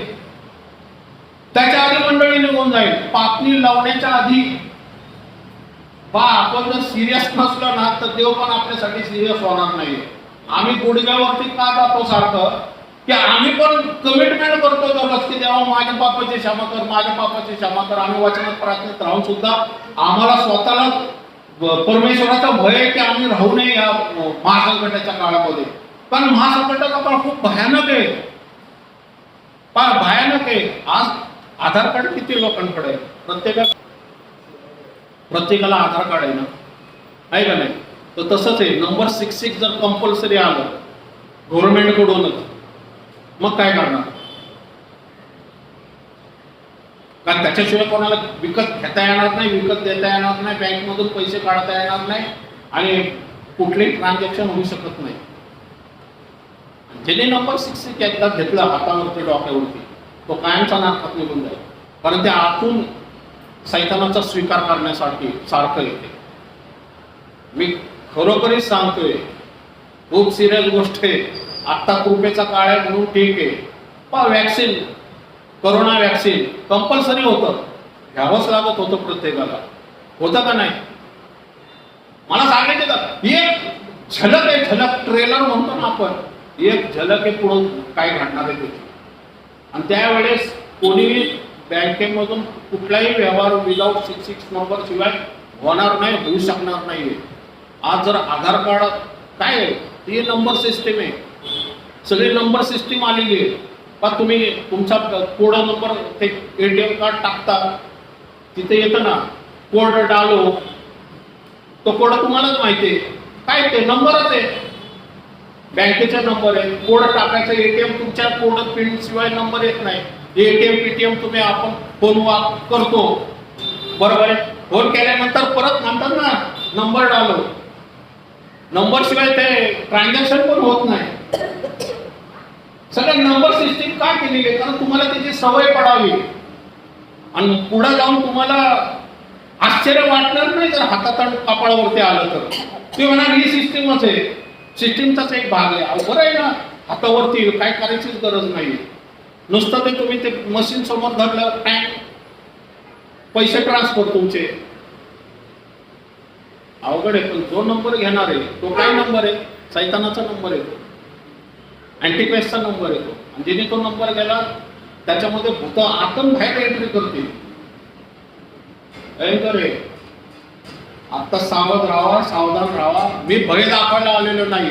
त्याच्या आधी मंडळी निघून जाईल. पापणी लावण्याच्या आधी आपण जर सिरियस नसलो ना तर देव पण आपल्यासाठी सिरियस होणार नाही. आम्ही गुडघ्यावरती का जातो सारखं, की आम्ही पण कमिटमेंट करतो दररोज की देवा माझ्या पापाची क्षमा कर, माझ्या पापाची क्षमा कर. आम्ही वचनात प्रार्थनेत राहून सुद्धा आम्हाला स्वतःला परमेश्वराचा भय आहे की आम्ही राहू नये या महासंकटाच्या काळामध्ये. कारण महासंकटाचा काळ खूप भयानक आहे, फार भयानक आहे. आज आधार कार्ड किती लोकांकडे आहे? प्रत्येकाला आधार कार्ड आहे ना, आहे का नाही? तर तसंच आहे. नंबर 66 जर कंपल्सरी आलं गव्हर्नमेंट कडूनच, मग काय करणार? कारण त्याच्याशिवाय कोणाला विकत घेता येणार नाही, विकत देता येणार नाही, बँकमधून पैसे काढता येणार नाही, आणि कुठलेही ट्रान्झॅक्शन होऊ शकत नाही. ज्याने नंबर 66 एकदा घेतला हातावरती, डोक्यावरती, तो कायमचा नाकात निघून जाईल. कारण ते आतून सैतानाचा स्वीकार करण्यासाठी सारखं येते. मी खरोखरीच सांगतोय, खूप सिरियस गोष्ट आहे. आत्ता कृपेचा काळ आहे म्हणून ठीक आहे. पण वॅक्सिन, कोरोना वॅक्सिन कंपल्सरी होतं, घ्यावंच लागत होतं प्रत्येकाला. होतं का नाही? मला सांगायचं का, झलक आहे, झलक ट्रेलर म्हणतो ना आपण, एक झलक आहे पुढं काय घडणार आहे त्याची. आणि त्यावेळेस कोणीही बँकेमधून कुठलाही व्यवहार विदाऊट 66 नंबर शिवाय होणार नाही, होऊ शकणार नाही. आज जर आधार कार्ड काय आहे, ही नंबर सिस्टीम आहे, सगळी नंबर सिस्टीम आलेली आहे. पण तुम्ही तुमचा कोड नंबर ते ATM कार्ड टाकता, तिथे येतं ना कोड डालो, तो कोड तुम्हालाच माहिती आहे काय, ते नंबरच आहे, बँकेचा नंबर आहे. कोड टाकायचा, ATM तुमच्या कोड पिन शिवाय नंबर येत नाही. ATM PTM तुम्ही आपण फोन करतो, बरोबर आहे. फोन केल्यानंतर परत म्हणतात ना नंबर डालो, नंबर शिवाय ते ट्रान्झॅक्शन पण होत नाही. सगळं नंबर सिस्टीम का केलेली आहे? कारण तुम्हाला त्याची सवय पडावी आणि पुढे जाऊन तुम्हाला आश्चर्य वाटणार नाही जर हातात आणि कपाळावरती आलं तर. ते म्हणणार ही सिस्टीमच आहे, सिस्टीमचाच एक भाग आहे. बरं आहे ना, हातावरती काय करायचीच गरज नाही. नुसतं ते तुम्ही ते मशीन समोर धरलं, टँक पैसे ट्रान्सफर तुमचे. अवघड आहे. पण जो नंबर घेणार आहे तो काय नंबर आहे? सैतानाचा नंबर आहे, तो अँटीपेस्टचा नंबर आहे तो. आणि ज्याने तो नंबर गेला त्याच्यामध्ये भूत आतून बाहेर एंट्री करतील. भयंकर आहे. आता सावध राहा, सावधान राहा. मी भय दाखवायला आलेलो नाही.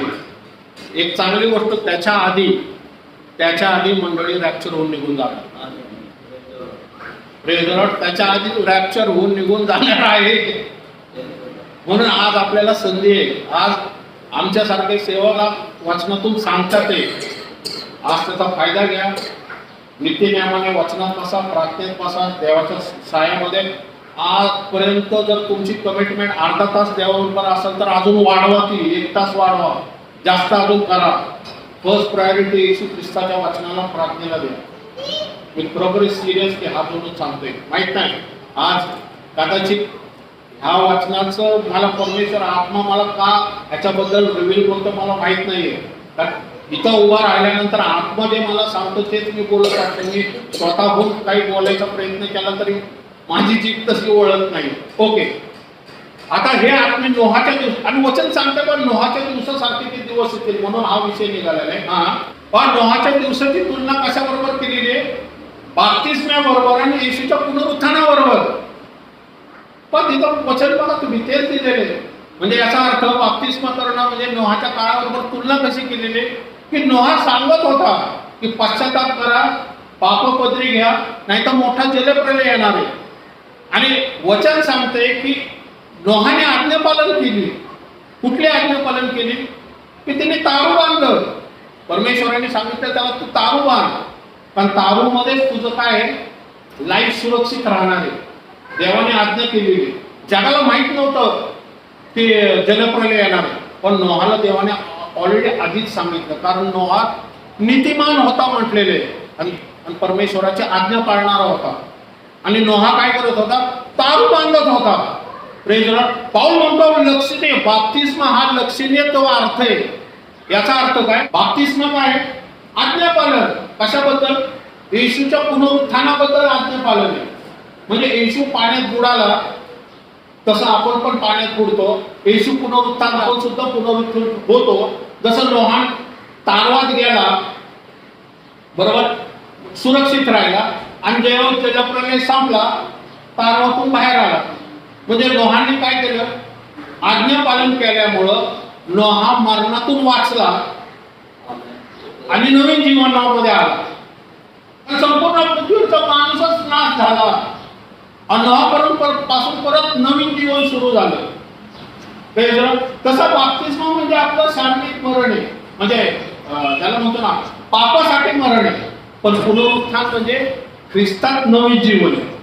एक चांगली गोष्ट, त्याच्या आधी मंडळी रॅप्चर होऊन निघून जाणार. त्याच्या आधी रॅप्चर होऊन निघून जाणार आहे. म्हणून आज आपल्याला संधी आहे. आज आमच्यासारखे सेवाला वचनातून सांगतात ते, आज त्याचा फायदा घ्या. नित्यनियमाने वचनात बसा, प्रार्थनेत बसा, देवाच्या सहाय्यामध्ये. आजपर्यंत जर तुमची कमिटमेंट अर्धा तास देवाबरोबर असेल तर अजून वाढवा, ती 1 तास वाढवा, जास्त अजून करा. फर्स्ट प्रायोरिटी येशू ख्रिस्ताच्या वचनाला, प्रार्थनेला द्या. मी खरोखर सिरियस की हात जोडून सांगतोय. माहित नाही आज कदाचित ह्या वचनाचं मला परमेश्वर आत्मा मला का ह्याच्याबद्दल रिव्हील करतो मला माहित नाहीये. कारण इथं उभा राहिल्यानंतर आत्मा जे मला सांगतो तेच मी बोलत राहतो. मी स्वतःहून काही बोलायचा प्रयत्न केला तरी माझी जीभ तशी ओळख नाही. ओके, आता हे आत्मे नोहाच्या दिवस आणि वचन सांगते पण नोहाच्या दिवसासारखे ते दिवस येतील म्हणून हा विषय निघालेला आहे. हा, पण नोहाच्या दिवसाची तुलना कशाबरोबर केलेली आहे? बाप्तिस्म्याबरोबर आणि येशूच्या पुनरुत्थानाबरोबर. पण तिथं वचन बघा तुम्ही, तेच दिलेले. म्हणजे याचा अर्थ बाप्तिस्मा करणं म्हणजे नोहाच्या काळाबरोबर तुलना कशी केलेली आहे की नोहा सांगत होता की पश्चाताप करा, पापपदरी घ्या, नाही तर मोठा जलप्रलय येणार आहे. आणि वचन सांगते की नोहाने आज्ञापालन केली. कुठली आज्ञापालन केली? की तिने तारू बांधलं. परमेश्वराने सांगितलं त्याला तू तारू बांध, पण तारूमध्येच तुझं काय आहे, लाईफ सुरक्षित राहणार आहे. देवाने आज्ञा केलेली. जगाला माहित नव्हतं की जलप्रलय येणार आहे, पण नोहाला देवाने ऑलरेडी आधीच सांगितलं. कारण नोहा नीतिमान होता म्हटलेले आणि परमेश्वराची आज्ञा पाळणारा होता. आणि नोहा काय करत होता? तारू बांधत होता. Praise Lord. पाऊल म्हणतो लक्षणीय बाप्तिस्मा हा लक्षणीय तो अर्थ आहे. याचा अर्थ काय? बाप्तिस्मा काय? आज्ञापालन. कशाबद्दल? येशूच्या पुनरुत्थानाबद्दल आज्ञापालन आहे. म्हणजे येशू पाण्यात बुडाला तसं आपण पण पाण्यात बुडतो. येशू पुनरुत्थान, आपण सुद्धा पुनरुत्थान होतो. जसं नोहा तारवात गेला, बरोबर, सुरक्षित राहिला, आणि जेव्हा जलप्रलय संपला तारवातून बाहेर आला. म्हणजे नोहाने काय केलं? आज्ञापालन केल्यामुळं नोहा मरणातून वाचला आणि नवीन जीवनामध्ये आला. संपूर्ण पृथ्वीचा माणूसच नाश झाला आणि पासून परत नवीन जीवन सुरू झालं. तसं बाप्तिस्मा म्हणजे आपलं शारीरिक मरण आहे, म्हणजे त्याला म्हणतो ना पापासाठी मरण आहे. पण पुनरुत्थान म्हणजे ख्रिस्तात नवीन जीवन आहे.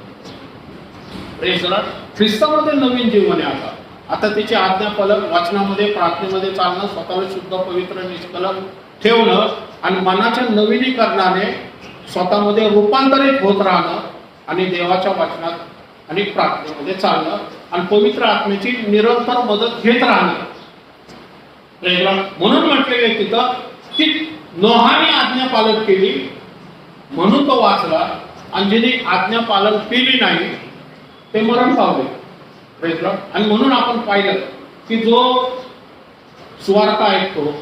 ख्रिस्तामध्ये नवीन जीवन आहे. आता त्याची आज्ञापालन, वाचनामध्ये, प्रार्थनेमध्ये चालणं, स्वतःला शुद्ध, पवित्र, निष्कलंक ठेवणं आणि मनाच्या नवीनीकरणाने स्वतःमध्ये रूपांतरित होत राहणं आणि देवाच्या वाचनात आणि प्रार्थनेमध्ये चालणं आणि पवित्र आत्म्याची निरंतर मदत घेत राहणं. म्हणून म्हटलेले तिथं की नोहाने आज्ञापालन केली म्हणून तो वाचला, आणि जिने आज्ञापालन केली नाही ते मरण पावले. आणि म्हणून आपण पाहिलं की जो सुवार्ता ऐकतो,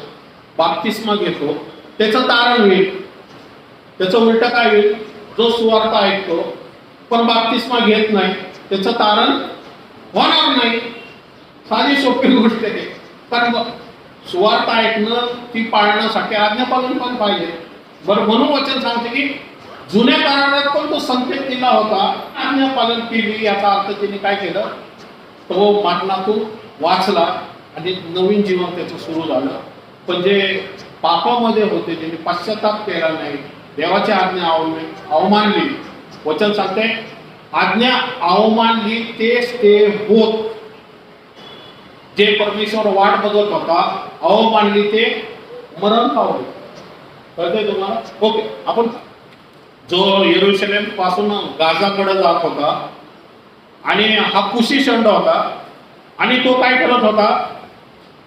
बाप्तिस्मा घेतो, त्याचं तारण होईल. त्याचं उलट काय होईल? जो सुवार्ता ऐकतो पण बाप्तिस्मा घेत नाही त्याचं तारण होणार नाही. साधी सोपी गोष्ट आहे. कारण सुवार्ता ऐकणं ती पाळण्यासाठी आज्ञापालन पण पाहिजे. बरं, म्हणून वचन सांगते की जुन्या करारात पण तो संकेत दिला होता, आज्ञापालन केली. याचा अर्थ तिने काय केलं? तो मरणातून वाचला आणि नवीन जीवन त्याचं सुरू झालं. पण जे पापामध्ये होते, ज्यांनी पश्चाताप केला नाही, देवाची आज्ञा अवमानली, वचन सांगते आज्ञा अवमानली तेच ते होत. जे परमेश्वर वाट बघत होता, अवमानली ते मरण पावले. कळतंय तुम्हाला? ओके, आपण जो येरुशलेम पासून गाझाकडे जात होता आणि हा कुशी शंड होता आणि तो काय करत होता?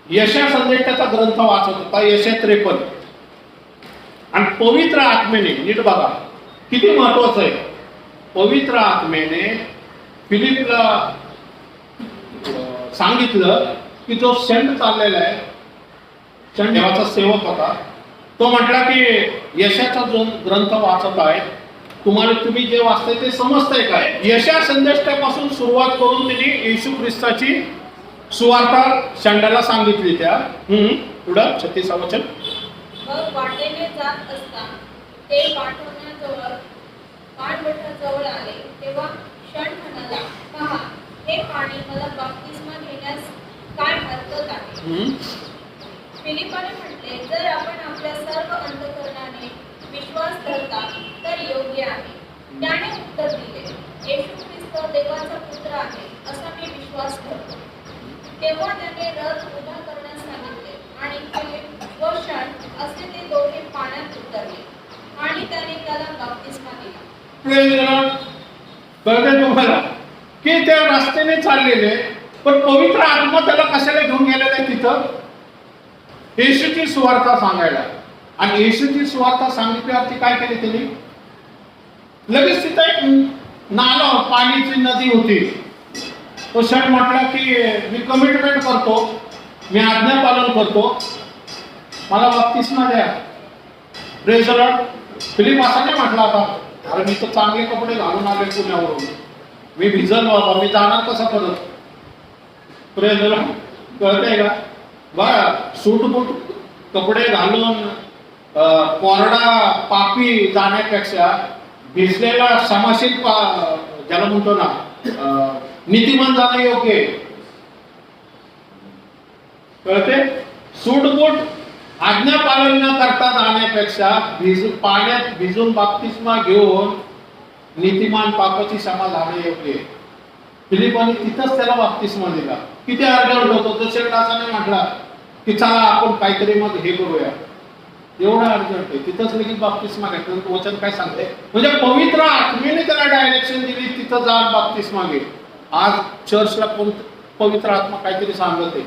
यशा संदेशाचा ग्रंथ वाचत होता, यशा 53. आणि पवित्र आत्मेने, नीट बघा किती महत्वाचं आहे, पवित्र आत्मेने फिलिपला सांगितलं की जो शंड चाललेला आहे, शंड देवाचा सेवक होता, तो म्हटला की यशाचा जो ग्रंथ वाचत आहे, तुम्ही जे वाचताय ते समजतंय काय? यशा संदेशापासून सुरुवात करून त्यांनी येशू ख्रिस्ताची सुवार्ता शंडाला सांगितली. त्या पुढं 36 वचन. मग वाटेने जात असता ते पाणवठ्याजवळ आले, तेव्हा क्षण म्हणाला, पहा, हे पाणी मला बाप्तिस्मा घेण्यास काय हरकत आहे? फिलिपाने म्हटले, जर आपण आपल्या सर्व अंतःकरणाने विश्वास धरता तर योग्य आहे. त्याने उत्तर दिले, येशू ख्रिस्त देवाचा पुत्र आहे असा मी विश्वास करतो. तेव्हा त्याने रथ उभा करण्यास सांगितले आणि फिलिप व क्षण असे ते दोघे पाण्यात उतरले आणि त्याने त्याला बाप्तिस्मा दिला. कळतंय तुम्हाला की त्या रस्त्याने चाललेले, पण पवित्र आत्मा त्याला कशाला घेऊन गेलेला आहे तिथं? येशूची सुवार्ता सांगायला. आणि येशूची सुवार्ता सांगितल्यावरती काय केले त्यांनी? लगेच तिथं एक नाला, पाण्याची नदी होती. तो क्षण म्हटला की मी कमिटमेंट करतो, मी आज्ञापालन करतो, मला बाप्तिस्मा द्या. Praise the Lord. फिलिप असा नाही म्हटला आता, अरे मी तर चांगले कपडे घालून आले पुण्यावरून, मी भिजल बाबा, मी जाणार कसं परत? Praise the Lord. कळतंय का? बघा, सूट बूट कपडे घालून कोरडा पापी जाण्यापेक्षा भिजलेला क्षमाशील ज्याला म्हणतो ना नीतिमान जाणं योग्य आहे. कळते? सूटबूट आज्ञा पालन न करता जाण्यापेक्षा पाण्यात भिजून बाप्तिस्मा घेऊन नीतिमान पापाची क्षमा झाणे योग्य आहे. फिलिपाने तिथंच त्याला बाप्तिस्मा दिला. किती अर्जंट होतो. जसे दासाने म्हटला की चला आपण काहीतरी मग हे करूया, एवढा अर्जंट आहे. तिथंच लगेच बाप्तिस्मा घेतलं. वचन काय सांगते? म्हणजे पवित्र आत्मेने त्याला डायरेक्शन दिली, तिथं जा बाप्तिस्मा घे. आज चर्चला पवित्र आत्मा काहीतरी सांगत आहे.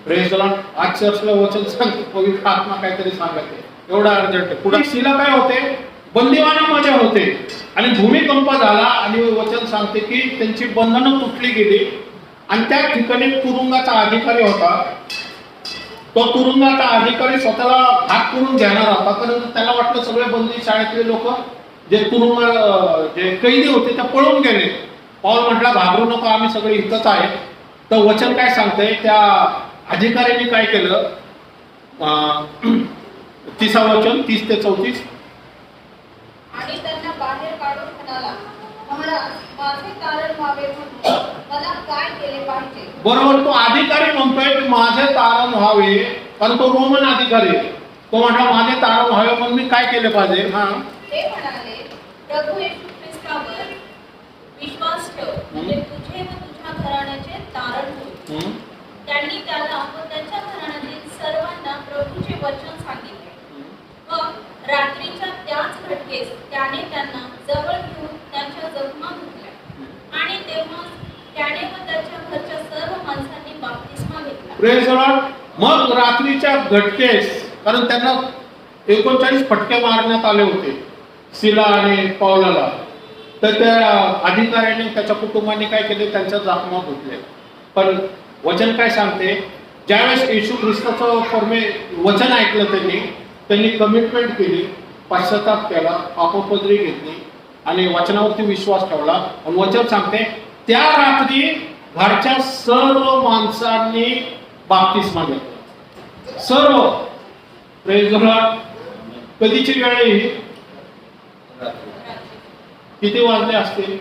Praise the Lord. आज चर्चला वचन सांगते, पवित्र आत्मा काहीतरी सांगत आहे. एवढा अर्जंट आहे. पुढे शिला काय होते? बंदिवानामध्ये होते आणि भूमिकंप झाला आणि वचन सांगते की त्यांची बंधनं तुटली गेली आणि त्या ठिकाणी तुरुंगाचा अधिकारी होता. तो तुरुंगाचा अधिकारी स्वतःला हात करून घेणार होता, कारण त्याला वाटलं सगळे बंदी शाळेतले लोक जे जे कैदी होते ते पळून गेले. पौल म्हटला घाबरू नको, आम्ही सगळे इथंच आहे. तर वचन काय सांगतंय? त्या अधिकाऱ्यांनी काय केलं? 30 वचन 30 ते 34. आणि त्यांना बाहेर काढून म्हणाला, महाराज, माझे तारण व्हावे म्हणून मला काय केले पाहिजे? बरोबर, तो अधिकारी म्हणतोय की माझे तारण व्हावे, कारण तो रोमन अधिकारी. तो म्हटला माझे तारण व्हावे म्हणून मी काय केले पाहिजे? ते म्हणाले, प्रभू येशू ख्रिस्तावर विश्वास ठेव, म्हणजे तुझे व तुझ्या घराण्याचे तारण होईल. त्यांनी त्याला व त्याच्या घराण्यातील सर्वांना प्रभूचे वचन सांगितले. मग रात्रीच्या त्याच घटकेस त्याने त्यांना जवळ घेऊन त्यांच्या जखमा धुतल्या आणि तेव्हा त्याने व त्याच्या घरच्या सर्व माणसांनी बाप्तिस्मा घेतला. Praise the Lord. मग रात्रीच्या घटकेस, कारण त्यांना 39 फटके मारण्यात आले होते सिला आणि पौलाला, तर त्या अधिकाऱ्याने त्याच्या कुटुंबाने काय केले? त्यांच्या जखमा धुतल्या. पण वचन काय सांगते? ज्यावेळेस येशू ख्रिस्ताचं वचन ऐकलं त्यांनी कमिटमेंट केली, पश्चाताप केला, पापपदरी घेतली आणि वचनावरती विश्वास ठेवला. आणि वचन सांगते त्या रात्री घरच्या सर्व माणसांनी बाप्तिस्मा घेतला. सर्व. Praise the Lord. कधीची वेळ आहे ही? किती वाजले असतील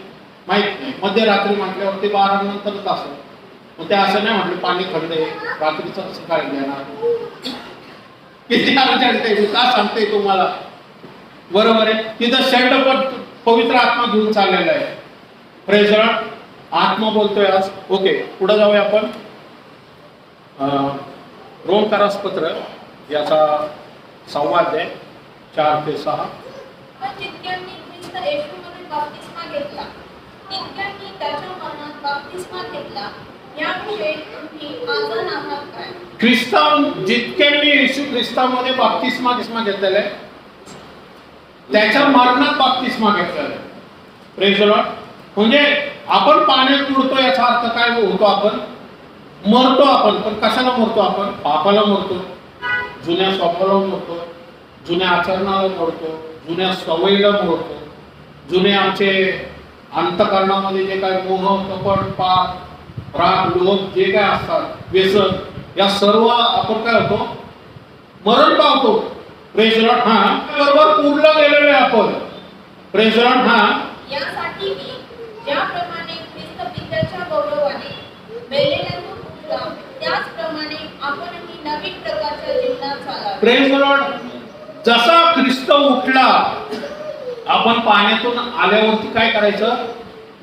माहित नाही. मध्यरात्री म्हटल्यावरती 12 नंतरच असेल. मग ते असं नाही म्हटलं पाणी थंड आहे रात्रीचं सकाळी घेणार. किती अर्जंट आहे का सांगते तुम्हाला. बरोबर आहे. तिथं शेंड पवित्र आत्मा घेऊन चाललेला आहे. Praise the Lord. आत्मा बोलतोय आज. ओके, पुढे जाऊया आपण. रोमकरास पत्र याचा 6वा अध्याय 4 ते 6. जितक्यांनी ख्रिस्त येशूमध्ये बाप्तिस्मा घेतला तितक्यांनी त्याच्या मरणात बाप्तिस्मा घेतला याविषयी तुम्ही आजान आहात काय? जितक्यांनी येशू ख्रिस्तामध्ये बाप्तिस्मा घेतलेला आहे त्याच्या मरणात बाप्तिस्मा घेतलेला आहे. Praise the Lord. म्हणजे आपण पाण्यात बुडतो याचा अर्थ काय होतो? आपण मरतो. आपण पण कशाला मरतो? आपण पापाला मरतो, जुन्या स्वभावाला मरतो, जुन्या आचरणाला मरतो, जुन्या सवयीला मरतो, जुने आमचे अंतःकरणामध्ये जे काय मोह, कपट, पाप, राग, लोभ जे काय असतात, व्यसन, या सर्व आपण काय होतो? मरण पावतो. Praise the Lord. हा, बरोबर पूर्ण गेलेलो आहे आपण. Praise the Lord. हा, यासाठी की ज्याप्रमाणे ख्रिस्त पित्याच्या गौरवाने मेलेल्यांतून उठला त्याचप्रमाणे आपणही नवीन प्रकारच्या जीवनात चालावे. Praise the Lord. जसा ख्रिस्त उठला आपण पाण्यातून आल्यावरती काय करायचं?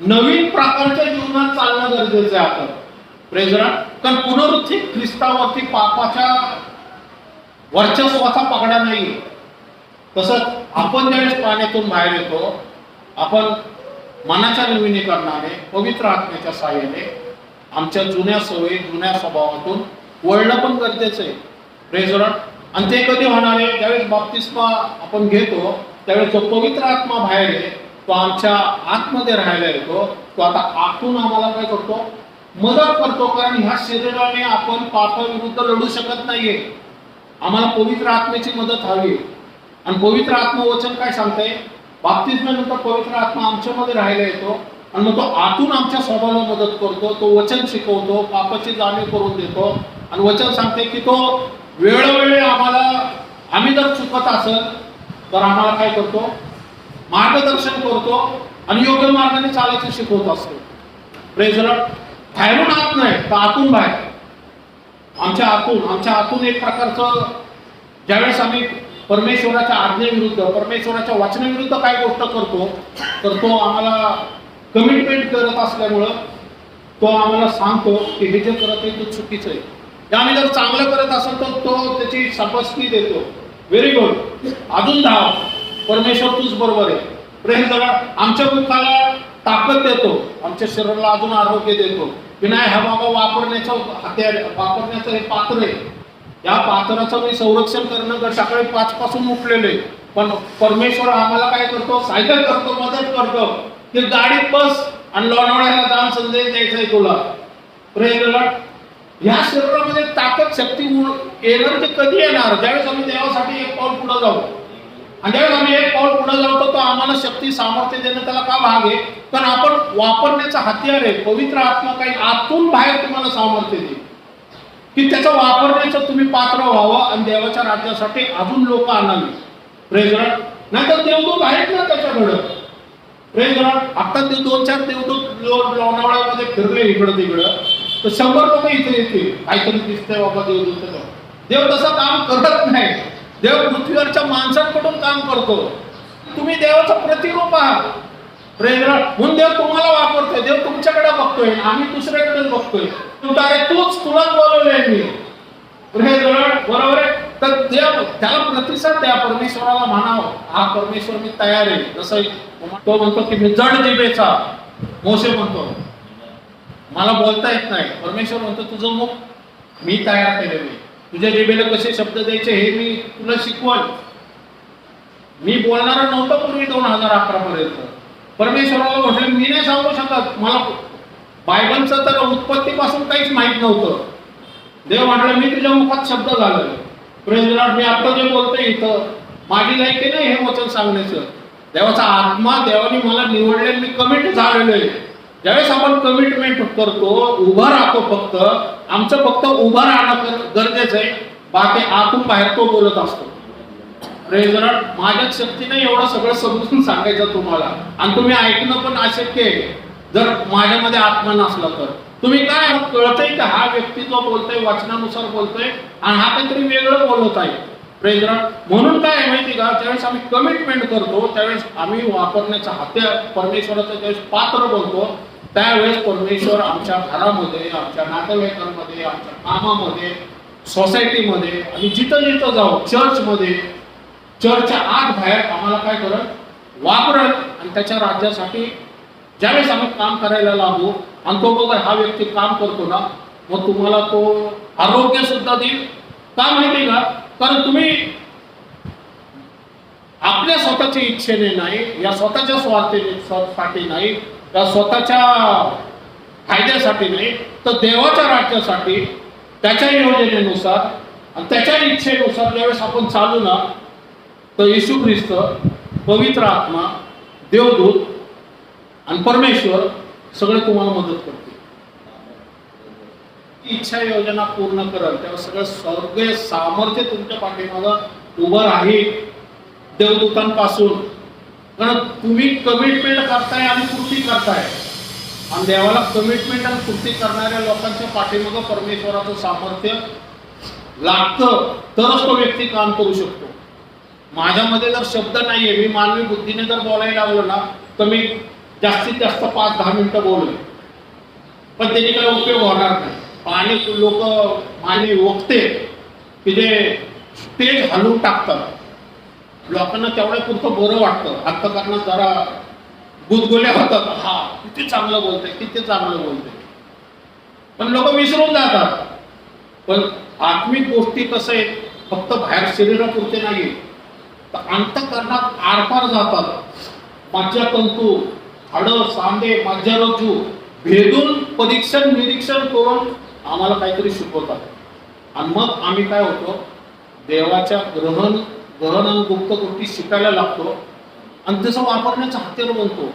नवीन प्रकारच्या जीवनात चालणं गरजेचं आहे आपण. Praise the Lord. कारण पुनरुत्थित ख्रिस्तावरती पापाच्या वर्चस्वाचा पगडा नाही. तसंच आपण ज्यावेळेस पाण्यातून बाहेर येतो आपण मनाच्या नवीनीकरणाने पवित्र आत्म्याच्या साहाय्याने आमच्या जुन्या सवयी, जुन्या स्वभावातून वळणं पण गरजेचं आहे. Praise the Lord. आणि ते कधी होणार आहे? ज्यावेळेस बाप्तिस्मा आपण घेतो त्यावेळेस जो पवित्र आत्मा बाहेर आहे तो आमच्या आतमध्ये राहायला येतो. तो आता आतून आम्हाला काय करतो? मदत करतो. कारण ह्या शरीराने आपण पापाविरुद्ध लढू शकत नाहीये. आम्हाला पवित्र आत्म्याची मदत हवी. आणि पवित्र आत्मवचन काय सांगतंय? बाप्तिस्मानंतर पवित्र आत्मा आमच्यामध्ये राहायला येतो आणि मग तो आतून आमच्या स्वभावाला मदत करतो. तो वचन शिकवतो, पापाची जाणीव करून देतो. आणि वचन सांगते की तो वेळोवेळी आम्ही जर चुकत असेल तर आम्हाला काय करतो? मार्गदर्शन करतो आणि योग्य मार्गाने चालायचं शिकवत असतो. Praise the Lord. बाहेरून आत नाही तर आतून बाहेर. आमच्या आतून एक प्रकारचं ज्यावेळेस आम्ही परमेश्वराच्या आज्ञेविरुद्ध, परमेश्वराच्या वचनाविरुद्ध काय गोष्ट करतो तर तो आम्हाला कमिटमेंट करत असल्यामुळं तो आम्हाला सांगतो की हे जे करत आहे ते चुकीचं आहे. आम्ही जर चांगलं करत असेल तर तो त्याची शाबासकी देतो. व्हेरी गुड, अजून धाव, परमेश्वर तूच बरोबर आहे. प्रेम करा. आमच्या दुःखाला ताकद देतो, आमच्या शरीराला अजून आरोग्य देतो की नाही हा बाबा वापरण्याचं हे पात्र आहे. या पात्राचं मी संरक्षण करणं सकाळी 5 पासून उठलेले. पण परमेश्वर आम्हाला काय करतो? सायकल करतो, मदत करतो की गाडीत बस आणि लोणावळ्याला जाऊन संदेश द्यायचा आहे तुला. प्रेम करा. ह्या शरीरामध्ये ताकद, शक्ती, एनर्जी कधी येणार? ज्यावेळेस आम्ही देवासाठी एक पाऊल पुढे जाऊ. आणि ज्यावेळेस आम्ही एक पाऊल पुढे जाऊ तर तो आम्हाला शक्ती, सामर्थ्य देणं त्याला का भाग आहे? कारण आपण वापरण्याचा हत्यार आहे. पवित्र आत्मा काही आतून बाहेर तुम्हाला सामर्थ्य देईल की त्याचा वापरण्याचं तुम्ही पात्र व्हावं आणि देवाच्या राज्यासाठी अजून लोक आणावी. Praise Lord. नाहीतर देवदूत आहेत ना त्याच्याकडं. Praise Lord. आता ते 2-4 देवदूत लोणावळ्यामध्ये फिरले इकडं तिकडं तर 100 लोक इथे येतील. काहीतरी दिसतंय बाबा देवदूत. देव तसं काम करत नाही. देव पृथ्वीवरच्या माणसांकडून काम करतो. तुम्ही देवाचं प्रतिरूप आहात. Praise Lord. म्हणून देव तुम्हाला वापरतोय. देव तुमच्याकडे बघतोय, आम्ही दुसऱ्याकडे बघतोय. तुलाच बोलवलंय मी. Praise Lord. बरोबर आहे. तर देव त्याला प्रतिसाद द्या. परमेश्वराला म्हणावं हा परमेश्वर मी तयार आहे. जसं तो म्हणतो की मी जड जिभेचा. मोशे म्हणतो मला बोलता येत नाही. परमेश्वर म्हणतो तुझं मुख मी तयार केलेलं. तुझ्या जिभेला कसे शब्द द्यायचे हे मी तुला शिकवल. मी बोलणारा नव्हतं पूर्वी 2011 पर्यंत. परमेश्वराला म्हटलं मी नाही सांगू शकत. मला बायबलचं तर उत्पत्तीपासून काहीच माहित नव्हतं. देव म्हटलं मी तुझ्या मुखात शब्द घालले. Praise the Lord. मी आता जे बोलतोय इथं माझी लायकी नाही हे वचन सांगण्याचं. देवाचा आत्मा देवाने मला निवडले, मी कमिट झालेलो आहे. ज्यावेळेस आपण कमिटमेंट करतो, उभं राहतो, फक्त आमचं फक्त उभं राहणं गरजेचं आहे. बाकी आतून बाहेर तो बोलत असतो. Praise the Lord. माझ्या शक्तीने एवढं सगळं समजून सांगायचं तुम्हाला, आणि तुम्ही ऐकणं पण अशक्य आहे जर माझ्यामध्ये आत्मा नसला तर. तुम्ही काय कळतंय की हा व्यक्ती जो बोलतोय वचनानुसार बोलतोय आणि हा काहीतरी वेगळं बोलत आहे. Praise the Lord. म्हणून काय आहे माहिती का, ज्यावेळेस आम्ही कमिटमेंट करतो त्यावेळेस आम्ही वापरण्याचा हत्यार परमेश्वराचं ज्यावेळेस पात्र बनतो, त्यावेळेस परमेश्वर आमच्या घरामध्ये, आमच्या नातेवाईकांमध्ये, आमच्या कामामध्ये, सोसायटीमध्ये आणि जिथं जिथं जाऊ, चर्चमध्ये, चर्चच्या आत बाहेर आम्हाला काय करत वापरत, आणि त्याच्या राज्यासाठी ज्यावेळेस आम्ही काम करायला लागू आणि तो बघा हा व्यक्ती काम करतो ना, मग तुम्हाला तो आरोग्य सुद्धा देईल. का माहिती का, कारण तुम्ही आपल्या स्वतःच्या इच्छेने नाही, या स्वतःच्या स्वार्थासाठी नाही, या स्वतःच्या फायद्यासाठी नाही, तर देवाच्या राज्यासाठी, त्याच्या योजनेनुसार आणि त्याच्या इच्छेनुसार ज्यावेळेस आपण चालू ना, तर येशू ख्रिस्त, पवित्र आत्मा, देवदूत आणि परमेश्वर सगळे तुम्हाला मदत करते. इच्छा योजना पूर्ण करल तेव्हा सगळं सगळे सामर्थ्य तुमच्या पाठीमागं उभं राहील देवदूतांपासून. कारण तुम्ही कमिटमेंट करताय आणि पूर्ती करताय, आणि देवाला कमिटमेंट आणि पूर्ती करणाऱ्या लोकांच्या पाठीमागं परमेश्वराचं सामर्थ्य लागतं, तरच तो व्यक्ती काम करू शकतो. माझ्यामध्ये जर शब्द नाहीये, मी मानवी बुद्धीने जर बोलायला लागलो ना, तर मी जास्तीत जास्त 5-10 मिनिटं बोललो, पण त्याने काही उपयोग होणार नाही. आणि लोक मानवी वक्ते की जे स्टेज हलवून टाकतात, लोकांना तेवढ्या पुरतं बरं वाटतं, अंतःकरणात जरा गुदगुल्या होतात, हा किती चांगलं बोलतंय, किती चांगलं बोलतंय, पण लोक विसरून जातात. पण आत्मिक गोष्टी कसं आहे, फक्त बाहेर शरीरापुरते नाही, तर अंतःकरणात आरपार जातात. मज्जातंतू, हाडं, सांधे, मज्जारज्जू भेदून परीक्षण निरीक्षण करून आम्हाला काहीतरी शिकवतात, आणि मग आम्ही काय होतो, देवाच्या गहन आणि गुप्त गोष्टी शिकायला लागतो आणि तसं वापरण्याचा हत्यार बनतो.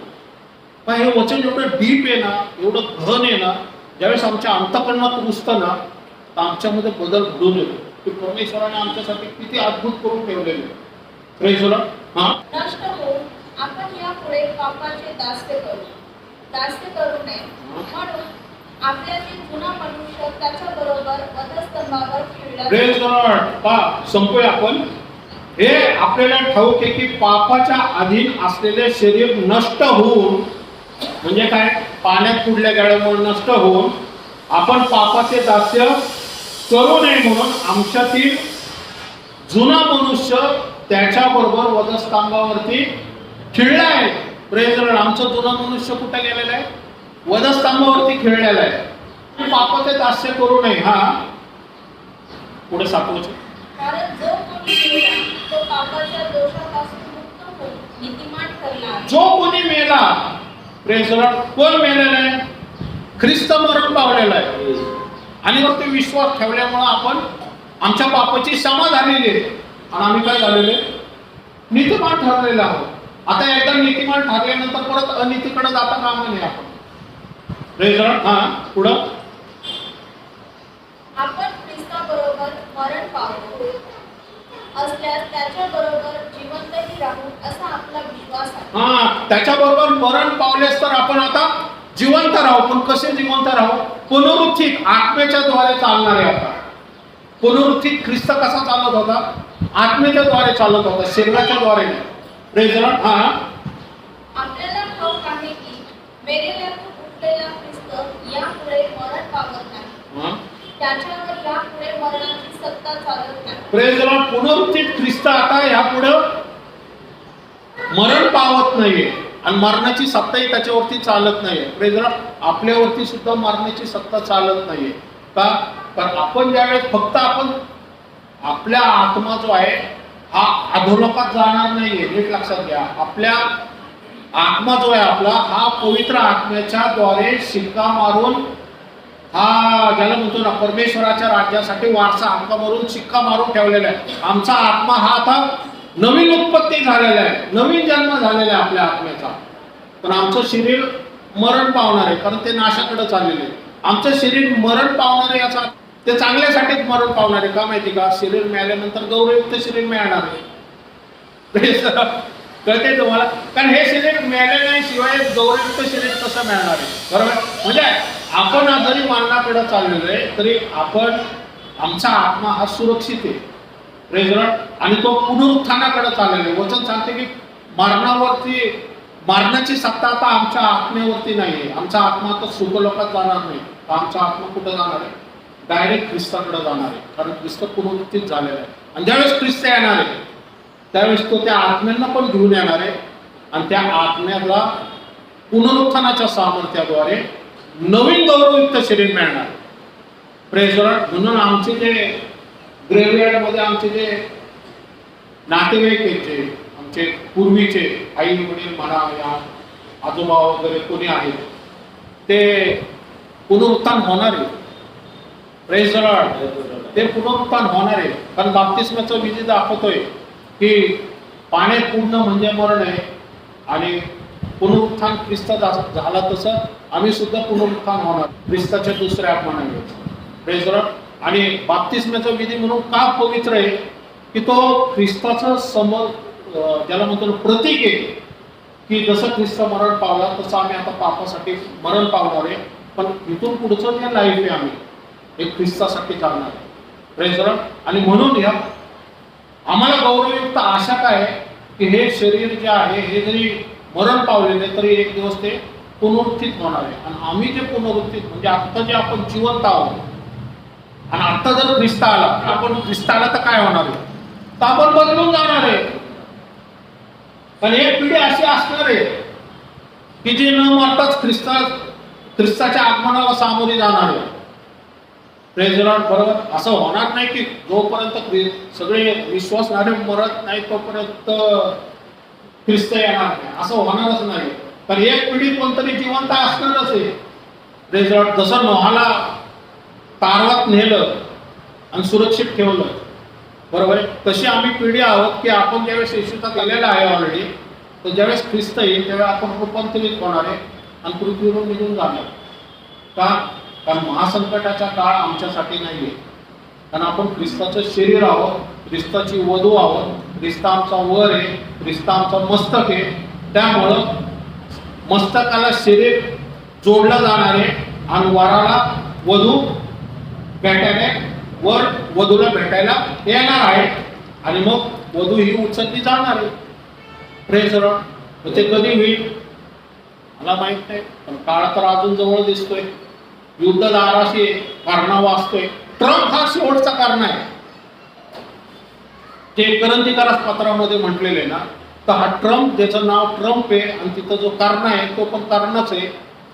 पण हे वचन एवढं डीप आहे ना, एवढं गहन आहे ना, ज्यावेळेस आमच्या अंतःकरणात रुजतं ना, तर आमच्यामध्ये बदल घडून येतो की परमेश्वराने आमच्यासाठी किती अद्भुत करून ठेवलेले. Praise the Lord. हा, नष्ट होऊन आपण यापुढे पापाचे दास्य करू नये, म्हणून आपल्या जे जुना मनुष्य त्याच्या बरोबर वधस्तंभावर खिळला. Praise the Lord. पा संपूया आपण. हे आपल्याला ठाऊक आहे की पापाच्या अधीन असलेले शरीर नष्ट होऊन, म्हणजे काय, पाण्यात पुढल्या गाड्यामुळे नष्ट होऊन आपण पापाचे दास्य करू नये म्हणून आमच्यातील जुना मनुष्य त्याच्याबरोबर वधस्तंभावरती खिळला आहे. Praise the Lord. आमचं जुना मनुष्य कुठे गेलेलं आहे, वधस्तंभावरती खिळलेला आहे. पापाचे दास्य करू नये. हा पुढे सातवच. कारण जो कोणी मेला तो पापाच्या दोषापासून मुक्त होऊन नीतिमान ठरला आहे. जो कोणी मेला, प्रेज द लॉर्ड, कोण मेलेला आहे, ख्रिस्त मरण पावलेला आहे, आणि मग ते विश्वास ठेवल्यामुळे आपण आमच्या पापाची क्षमा झालेली आहे आणि आम्ही काय झालेले, नीतिमान ठरलेले आहोत. आता एकदा नीतिमान ठरल्यानंतर परत अनीतीकडे जाता कामा नये आपण. Praise the Lord. हा पुढं. आपण ख्रिस्ताबरोबर मरण पावलो असल्यास त्याच्याबरोबर जिवंतही राहू असा आपला विश्वास आहे. हा, त्याच्याबरोबर मरण पावलेस तर आपण आता जिवंत राहू. पण कसे जिवंत राहू, पुनरुत्थित आत्म्याच्या द्वारे चालणारे. आता पुनरुत्थित ख्रिस्त कसा चालत होता, आत्म्याच्या द्वारे चालत होता, शरीराच्या द्वारे नाही. Praise the Lord. हा, आपल्याला ठाऊक आहे की मेलेल्यातून उठलेला ख्रिस्त यापुढे मरण पावत नाही, त्याच्यावर यापुढे मरणाची सत्ता चालत नाही. Praise the Lord. पुनरुत्थित ख्रिस्त आता यापुढं मरण पावत नाहीये आणि मरणाची सत्ताही त्याच्यावरती चालत नाहीये. Praise the Lord. आपल्यावरती सुद्धा मरणाची सत्ता चालत नाहीये. का, कारण आपण ज्यावेळेस फक्त आपण आपल्या आत्मा जो आहे हा अधोलोकात जाणार नाहीये. नीट लक्षात घ्या. आपल्या आत्मा जो आहे आपला, हा पवित्र आत्म्याच्या द्वारे शिक्का मारून हा ज्याला म्हणतो ना परमेश्वराच्या राज्यासाठी वारसा हक्का मारून शिक्का मारून ठेवलेला आहे. आमचा आत्मा हा आता नवीन उत्पत्ती झालेला आहे, नवीन जन्म झालेला आहे आपल्या आत्म्याचा. पण आमचं शरीर मरण पावणार आहे, कारण ते नाशाकडे चाललेले आहे. आमचं शरीर मरण पावणार आहे याचा ते चांगल्यासाठीच मरण पावणार आहे. का माहिती का? शरीर मिळाल्यानंतर गौरवयुक्त शरीर मिळणार आहे. कळते तुम्हाला? कारण हे शरीर मिळाल्याशिवाय गौरवयुक्त शरीर कसं मिळणार आहे? बरोबर. म्हणजे आपण जरी मरणाकडे चाललेलो आहे तरी आपण आमचा आत्मा हा सुरक्षित आहे. Praise the Lord. आणि तो पुनरुत्थानाकडे चाललेला आहे. वचन सांगते की मारण्याची सत्ता आता आमच्या आत्म्यावरती नाही आहे. आमचा आत्मा तर सुखलोकात जाणार नाही. आमचा आत्मा कुठं जाणार आहे? डायरेक्ट ख्रिस्ताकडे जाणार आहे. कारण ख्रिस्त पुनरुत्थित झालेला आहे. आणि ज्यावेळेस ख्रिस्त येणार आहे त्यावेळेस तो त्या आत्म्यांना पण घेऊन येणार आहे आणि त्या आत्म्याला पुनरुत्थानाच्या सामर्थ्याद्वारे नवीन गौरवयुक्त शरीर मिळणार. Praise the Lord. म्हणून आमचे जे ग्रेव्हयार्ड मध्ये आमचे जे नातेवाईक आहेत, आमचे पूर्वीचे आई वडील म्हणा या आजोबा वगैरे कोणी आहेत, ते पुनरुत्थान होणार आहे. Praise the Lord. ते पुनरुत्थान होणार आहे. कारण बाप्तिस्माचा विधी दाखवतोय की पाण्यात पूर्ण म्हणजे मरण आहे आणि पुनरुत्थान ख्रिस्त झाला तसं आम्ही सुद्धा पुनरुत्थान होणार ख्रिस्ताच्या दुसऱ्या आत्म्याने. Praise the Lord. आणि बाप्तिस्माचा विधी म्हणून का पवित्र आहे की तो ख्रिस्ताचं ज्याला म्हणतो प्रतीक आहे की जसं ख्रिस्त मरण पावला तसं आम्ही आता पापासाठी मरण पावणार आहे. पण इथून पुढचं जे लाईफ आहे आम्ही हे ख्रिस्तासाठी जगणार आहे. Praise the Lord. आणि म्हणून या आम्हाला गौरवयुक्त आशा काय आहे की हे शरीर जे आहे हे जरी मरण पावलेले तरी एक दिवस ते पुनरुत्थित होणार आहे. आणि आम्ही जे पुनरुत्थित म्हणजे आता जे आपण जिवंत आहोत आणि आता जर ख्रिस्त आला आपण ख्रिस्त आला तर काय होणार आहे? तर आपण बदलून जाणार आहे. पण एक पिढी अशी असणार आहे की जी न मरताच ख्रिस्ताच्या आगमनाला सामोरी जाणार आहे. Praise the Lord. बरोबर. असं होणार नाही की जोपर्यंत सगळे विश्वासणारे मरत नाही तोपर्यंत ख्रिस्त येणार नाही. असं होणारच नाही. तर एक पिढी कोणतरी जिवंत असणारच आहे. Praise the Lord. जसं नोहाला तारवात नेलं आणि सुरक्षित ठेवलं, बरोबर आहे, तशी आम्ही पिढी आहोत की आपण ज्यावेळेस येशूचा गेलेला आहे ऑलरेडी, तर ज्यावेळेस ख्रिस्त येईल त्यावेळेस आपण रूपांतरित होणार आहे आणि पृथ्वीवरून निघून जाणार. का? कारण महासंकटाचा काळ आमच्यासाठी नाही आहे. कारण आपण ख्रिस्ताचं शरीर आहोत, ख्रिस्ताची वधू आहोत, ख्रिस्त आमचा वर आहे, ख्रिस्त आमचा मस्तक आहे. त्यामुळं मस्तकाला शरीर जोडलं जाणार आहे आणि वराला वधू भेटायला वर वधूला भेटायला येणार आहे आणि मग वधू ही उचलली जाणार आहे. Praise the Lord. ते कधी होईल मला माहित नाही, पण काळ तर अजून जवळ दिसतोय. युद्ध दाराशी कारणा वाचतोय. ट्रम्प हा शेवटचा कारण आहे. जे करंदीकारास पत्रामध्ये म्हटलेले ना, तर हा ट्रम्प ज्याचं नाव ट्रम्प आहे आणि तिथं जो कारण आहे तो पण कारणच आहे.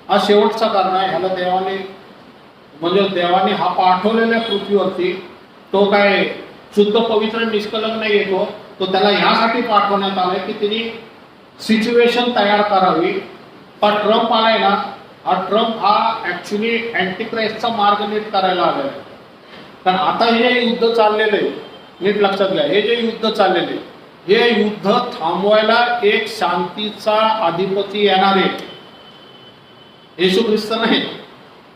हा शेवटचा कारण आहे. ह्याला देवाने हा पाठवलेल्या पृथ्वीवरती तो काय शुद्ध पवित्र निष्कलंक नाही येतो. तो त्याला ह्यासाठी पाठवण्यात आलाय की त्यांनी सिच्युएशन तयार करावी. हा ट्रम्प आलाय ना, हा ट्रम्प हा ऍक्च्युली अँटिक्राइस्टचा मार्ग नीट करायला आलाय. कारण आता हे युद्ध चाललेलं आहे, नीट लक्षात घ्या, हे जे युद्ध चाललेले हे युद्ध थांबवायला एक शांतीचा अधिपती येणार आहे. येशू ख्रिस्त नाही,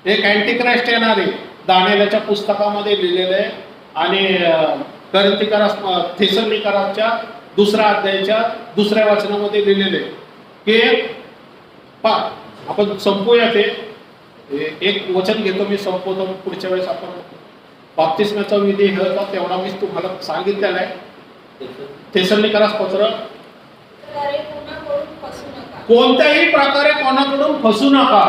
एक अँटिक्राइस्ट येणार आहे. दानिएलच्या पुस्तकामध्ये लिहिलेलं आहे आणि थेसलोनिकराच्या 2 अध्यायाच्या 2 वचनामध्ये लिहिलेले की आपण संपूया. ते एक वचन घेतो मी, संपवतो. पुढच्या वेळेस आपण बाप्तिस्माचा विधी होता तेवढा मी तुम्हाला सांगितलेला आहे. थेसलोनिकरास पत्र कोणत्याही प्रकारे कोणाकडून फसू नका,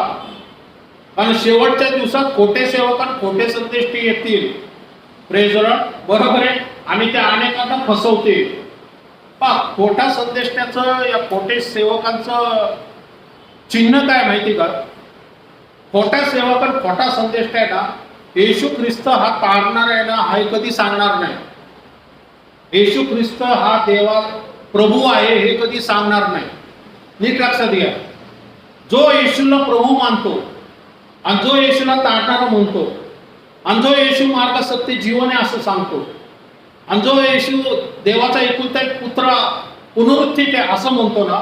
कारण शेवटच्या दिवसात खोटे सेवक आणि खोटे संदेष्टी येतील. Praise the Lord. बरोबर आहे. आणि त्या अनेकांना फसवतील. खोटा संदेष्टाचं या खोटे सेवकांचं चिन्ह काय माहिती का? खोटा सेवक आणि खोटा संदेष्टा आहे ना, येशू ख्रिस्त हा तारणार आहे ना, हा कधी सांगणार नाही. येशू ख्रिस्त हा देवा प्रभू आहे हे कधी सांगणार नाही. नीट लक्षात घ्या. जो येशूला प्रभू मानतो आणि जो येशूला तारणारा म्हणतो, आणि जो येशू मार्ग सत्य जीवन आहे असं सांगतो, आणि जो येशू देवाचा एकुलता एक पुत्र पुनरुत्थित आहे असं म्हणतो ना,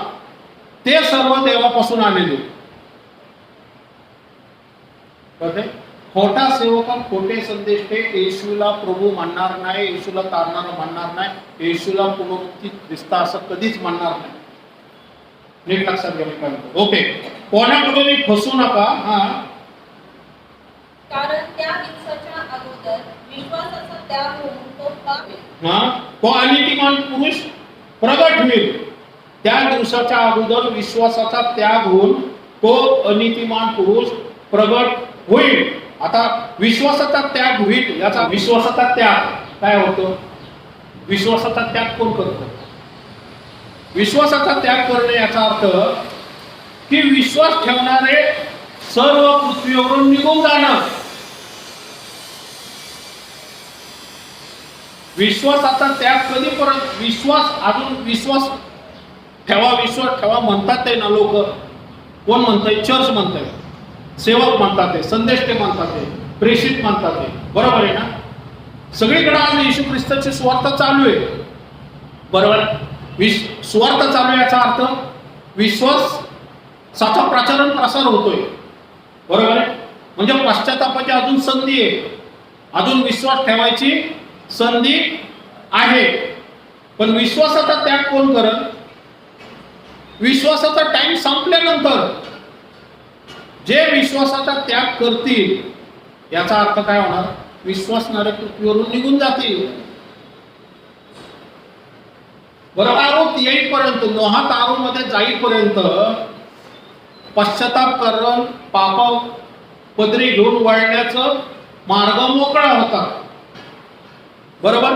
ते सर्व देवापासून आलेले. खोटा सेवक खोटे संदेश ते येशूला प्रभू म्हणणार नाही, येशूला तारणारा म्हणणार नाही, येशूला पुनरुत्थित ख्रिस्त असं कधीच म्हणणार नाही. नीट लक्षात घ्यायला. ओके, कोणाकडूनही फसू नका. कारण त्या दिवसाच्या अगोदर विश्वासाचा त्याग होऊन तो पाप तो अनितिमान पुरुष प्रगट होईल. त्या दिवसाच्या अगोदर विश्वासाचा त्याग होऊन तो अनितिमान पुरुष प्रगट होईल. आता विश्वासाचा त्याग होईल, याचा विश्वासाचा त्याग काय होतो? विश्वासाचा त्याग कोण करतो? विश्वासाचा त्याग करणे याचा अर्थ की विश्वास ठेवणारे सर्व पृथ्वीवरून निघून जाणं. विश्वासाचा त्याग कधीपर्यंत? अजून विश्वास ठेवा म्हणतात ते ना लोक. कोण म्हणताय? चर्च म्हणताय, सेवक म्हणतात, संदेष्टे म्हणतात, प्रेषित म्हणतात, बरोबर आहे ना? सगळीकडे आज येशू ख्रिस्ताची सुवार्ता चालू आहे, बरोबर? सुवार्ता चालू आहे याचा अर्थ विश्वासाचा प्रसार होतोय, बरोबर आहे? म्हणजे पश्चातापाची अजून संधी आहे, अजून विश्वास ठेवायची संधी आहे. पण विश्वासाचा त्याग कोण करत? विश्वासाचा टाइम संपल्यानंतर जे विश्वासाचा त्याग करतील याचा अर्थ काय होणार? विश्वासणारे पृथ्वीवरून निघून जातील. बरोबर? तारूत येईपर्यंत, नोहा तारू मध्ये जाईपर्यंत पश्चाताप करून पाप पदरी घेऊन वळण्याचं मार्ग मोकळा होता, बरोबर?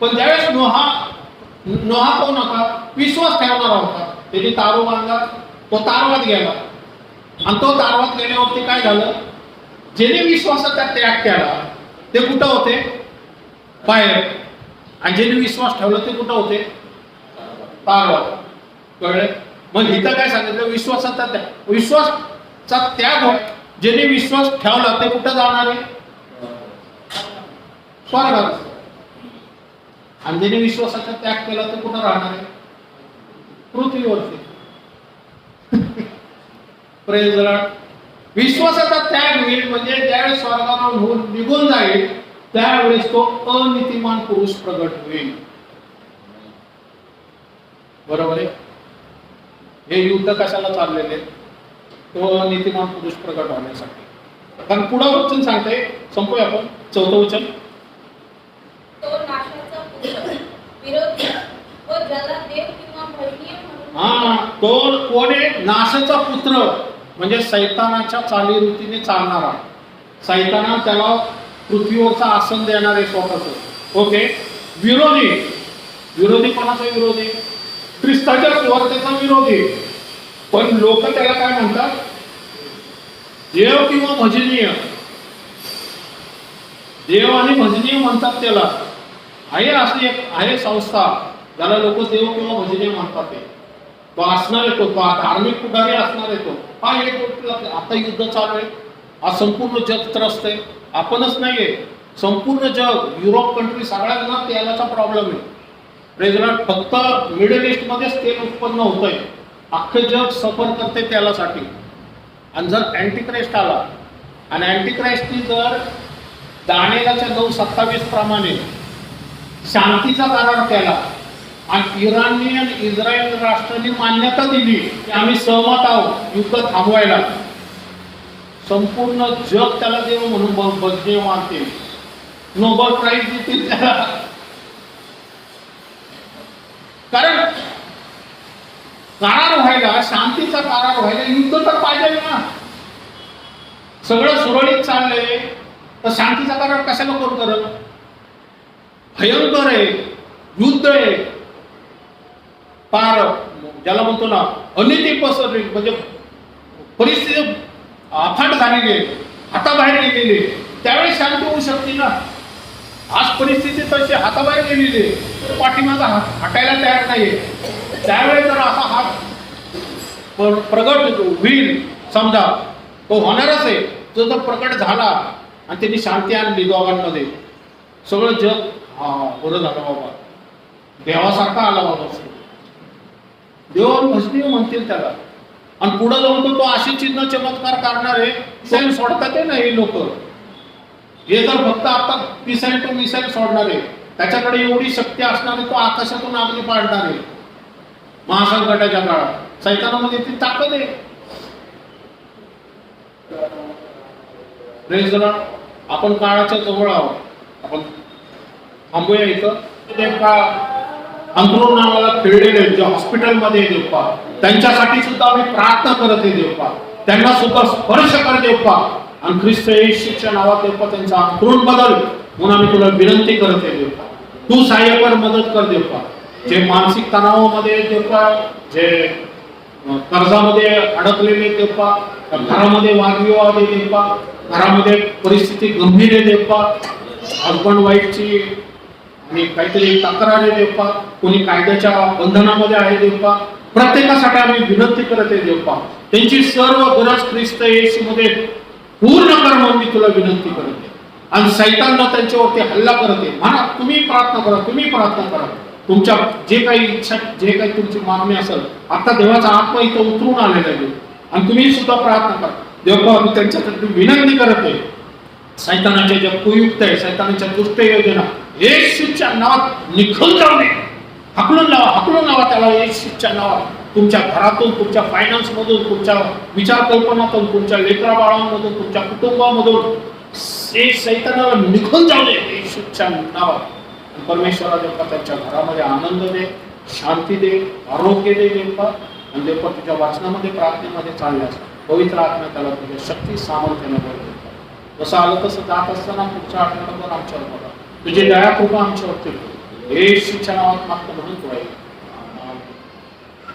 पण ज्यावेळेस नोहा कोण होता? विश्वास ठेवणारा होता. त्याची तारू बांधला, तो तारवात गेला, आणि तो तारवात गेल्यावरती काय झालं? ज्याने विश्वासाचा त्याग केला ते कुठं होते? बाहेर. आणि ज्याने विश्वास ठेवला ते कुठं होते? तारवात. कळले? मग इथं काय सांगितलं? विश्वासाचा त्याग होय. ज्याने विश्वास ठेवला ते कुठं जाणार आहे? स्वर्गात. आणि ज्याने विश्वासाचा त्याग केला ते कुठं राहणार आहे? पृथ्वीवरती. Praise the Lord. विश्वासाचा त्याग होईल म्हणजे ज्यावेळेस स्वर्गावर निघून जाईल त्यावेळेस तो अनितिमान पुरुष प्रगट होईल, बरोबर आहे? हे युद्ध कशाला चाललेले? तो अनितिमान पुरुष प्रगट होण्यासाठी. कारण पुढं वचन सांगते, संपूया आपण 4थं वचन. तो नाशाचा पुत्र, विरोधी व ज्याला देव किंवा भरणीय म्हणून तो कोण आहे? नाशाचा पुत्र म्हणजे सैतानाच्या चालीरीतीने चालणारा. सैताना त्याला पृथ्वीवरचा आसन देणारे स्वतःच. ओके. विरोधी कोणाचा विरोधी? ख्रिस्ताच्या सुवार्तेचा विरोधी. पण लोक त्याला काय म्हणतात? देव किंवा भजनीय. देव आणि भजनीय म्हणतात त्याला. आहे अशी एक आहे संस्था ज्याला लोक देव किंवा भजनीय म्हणतात. तो असणार येतो, तो धार्मिक पुढारी असणार येतो. हा एक आता युद्ध चालू आहे, आज संपूर्ण जग त्रस्त आहे. आपणच नाहीये, संपूर्ण जग, युरोप कंट्री सगळ्यांना तेलाचा प्रॉब्लेम आहे. प्रेझेंट फक्त मिडल ईस्ट मध्येच तेल उत्पन्न होतंय. अख्खं जग सफर करते तेलासाठी. आणि जर अँटिक्राइस्ट आला आणि अँटिक्राइस्टनी जर दानिएलच्या 9:27 प्रमाणे शांतीचा करार केला आणि इराणने आणि इस्रायल राष्ट्राने मान्यता दिली की आम्ही सहमत आहोत युद्ध थांबवायला, संपूर्ण जग त्याला देव म्हणून भजनीय मानते, नोबेल प्राइज देतील त्याला. कारण करार व्हायला, शांतीचा करार व्हायला युद्ध तर पाहिजे ना. सगळं सुरळीत चाललंय तर शांतीचा करार कशाला कोण करत? भयंकर आहे, युद्ध आहे, पार ज्याला म्हणतो ना अनिती पसरली, म्हणजे परिस्थिती अफाट झालेली आहे, हाताबाहेर गेलेली. त्यावेळेस शांती होऊ शकते ना. आज परिस्थिती तशी हाताबाहेर गेलेली आहे, पाठीमागा हटायला तयार नाहीये. त्यावेळेस जर असा हात प्रगट होईल, समजा तो होणारच आहे, तो जर प्रकट झाला आणि त्यांनी शांती आणली दोघांमध्ये, सगळं जग हा बरं झालं बाबा, देवासारखा आला बाबा, देव भजनीय म्हणतील त्याला. आणि पुढे जाऊन तो अशी चिन्ह चमत्कार करणारे मिसाईल सोडतात ना हे लोक. हे जर फक्त आता मिसाईल टू मिसाईल सोडणारे, त्याच्याकडे एवढी शक्ती असणारे, तो आकाशातून अग्नी पाडणारे महासंकटाच्या काळात सैतानामध्ये ती ताकद आहे. Praise the Lord. आपण काळाच्या जवळ आहोत. आपण थांबूया इथं. देवपा अंतरून नावाला खेळलेले जे हॉस्पिटलमध्ये देवपा, त्यांच्यासाठी सुद्धा आम्ही प्रार्थना करत आहे देवपा. त्यांना सुद्धा स्पर्श कर देवपा. आणि ख्रिस्त येशूच्या नावात देवपा त्यांचा अंतरून बदल म्हणून आम्ही तुला विनंती करत आहे देवपा. तू सहाय्य कर, मदत कर देवपा. जे मानसिक तणावामध्ये देवपा, जे कर्जामध्ये अडकलेले देवपा, घरामध्ये वादविवाद आहे देवपा, घरामध्ये परिस्थिती गंभीर आहे देवपा, हजबंड वाईफची आणि काहीतरी तक्रार आहे देवपा, कोणी कायद्याच्या बंधनामध्ये आहे देवपा, प्रत्येकासाठी आम्ही विनंती करत आहे देवपा. त्यांची सर्व गरज ख्रिस्त येशूमध्ये पूर्ण कर म्हणून मी तुला विनंती करते. आणि सैतानला त्यांच्यावरती हल्ला करते. म्हणा तुम्ही प्रार्थना करा, तुम्ही प्रार्थना करा. तुमच्या जे काही इच्छा, जे काही तुमची मागणी असेल, आता देवाचा आत्मा इथं उतरून आलेला आहे आणि तुम्ही सुद्धा प्रार्थना करा. देवबा मी त्यांच्यासाठी विनंती करते. सैतानाच्या ज्या कुयुक्त आहे, सैतानाच्या दुष्ट योजना येशूच्या नावात निखून जाऊ नये. हाकलून लावा त्याला येशूच्या नावात. तुमच्या घरातून, तुमच्या फायनान्स मधून, तुमच्या विचार कल्पनातून, तुमच्या लेकरा बाळांमधून, तुमच्या कुटुंबामधून सैतानाला निघून जाऊ दे येशूच्या नावात. परमेश्वरा देवता त्यांच्या घरामध्ये आनंद दे, शांती दे, आरोग्य दे देवता. आणि देवता तुझ्या वाचनामध्ये, प्रार्थनेमध्ये चालल्यास पवित्र आत्मा त्याला तुझ्या शक्ती सामर्थ्याने भर देतात. जसं आलं तसं जात असताना पुढच्या आठवड्याभर आमच्यावर बघा. तुझी दया कृपा आमच्यावरती येशूच्या नावात मागतो म्हणून तो आहे.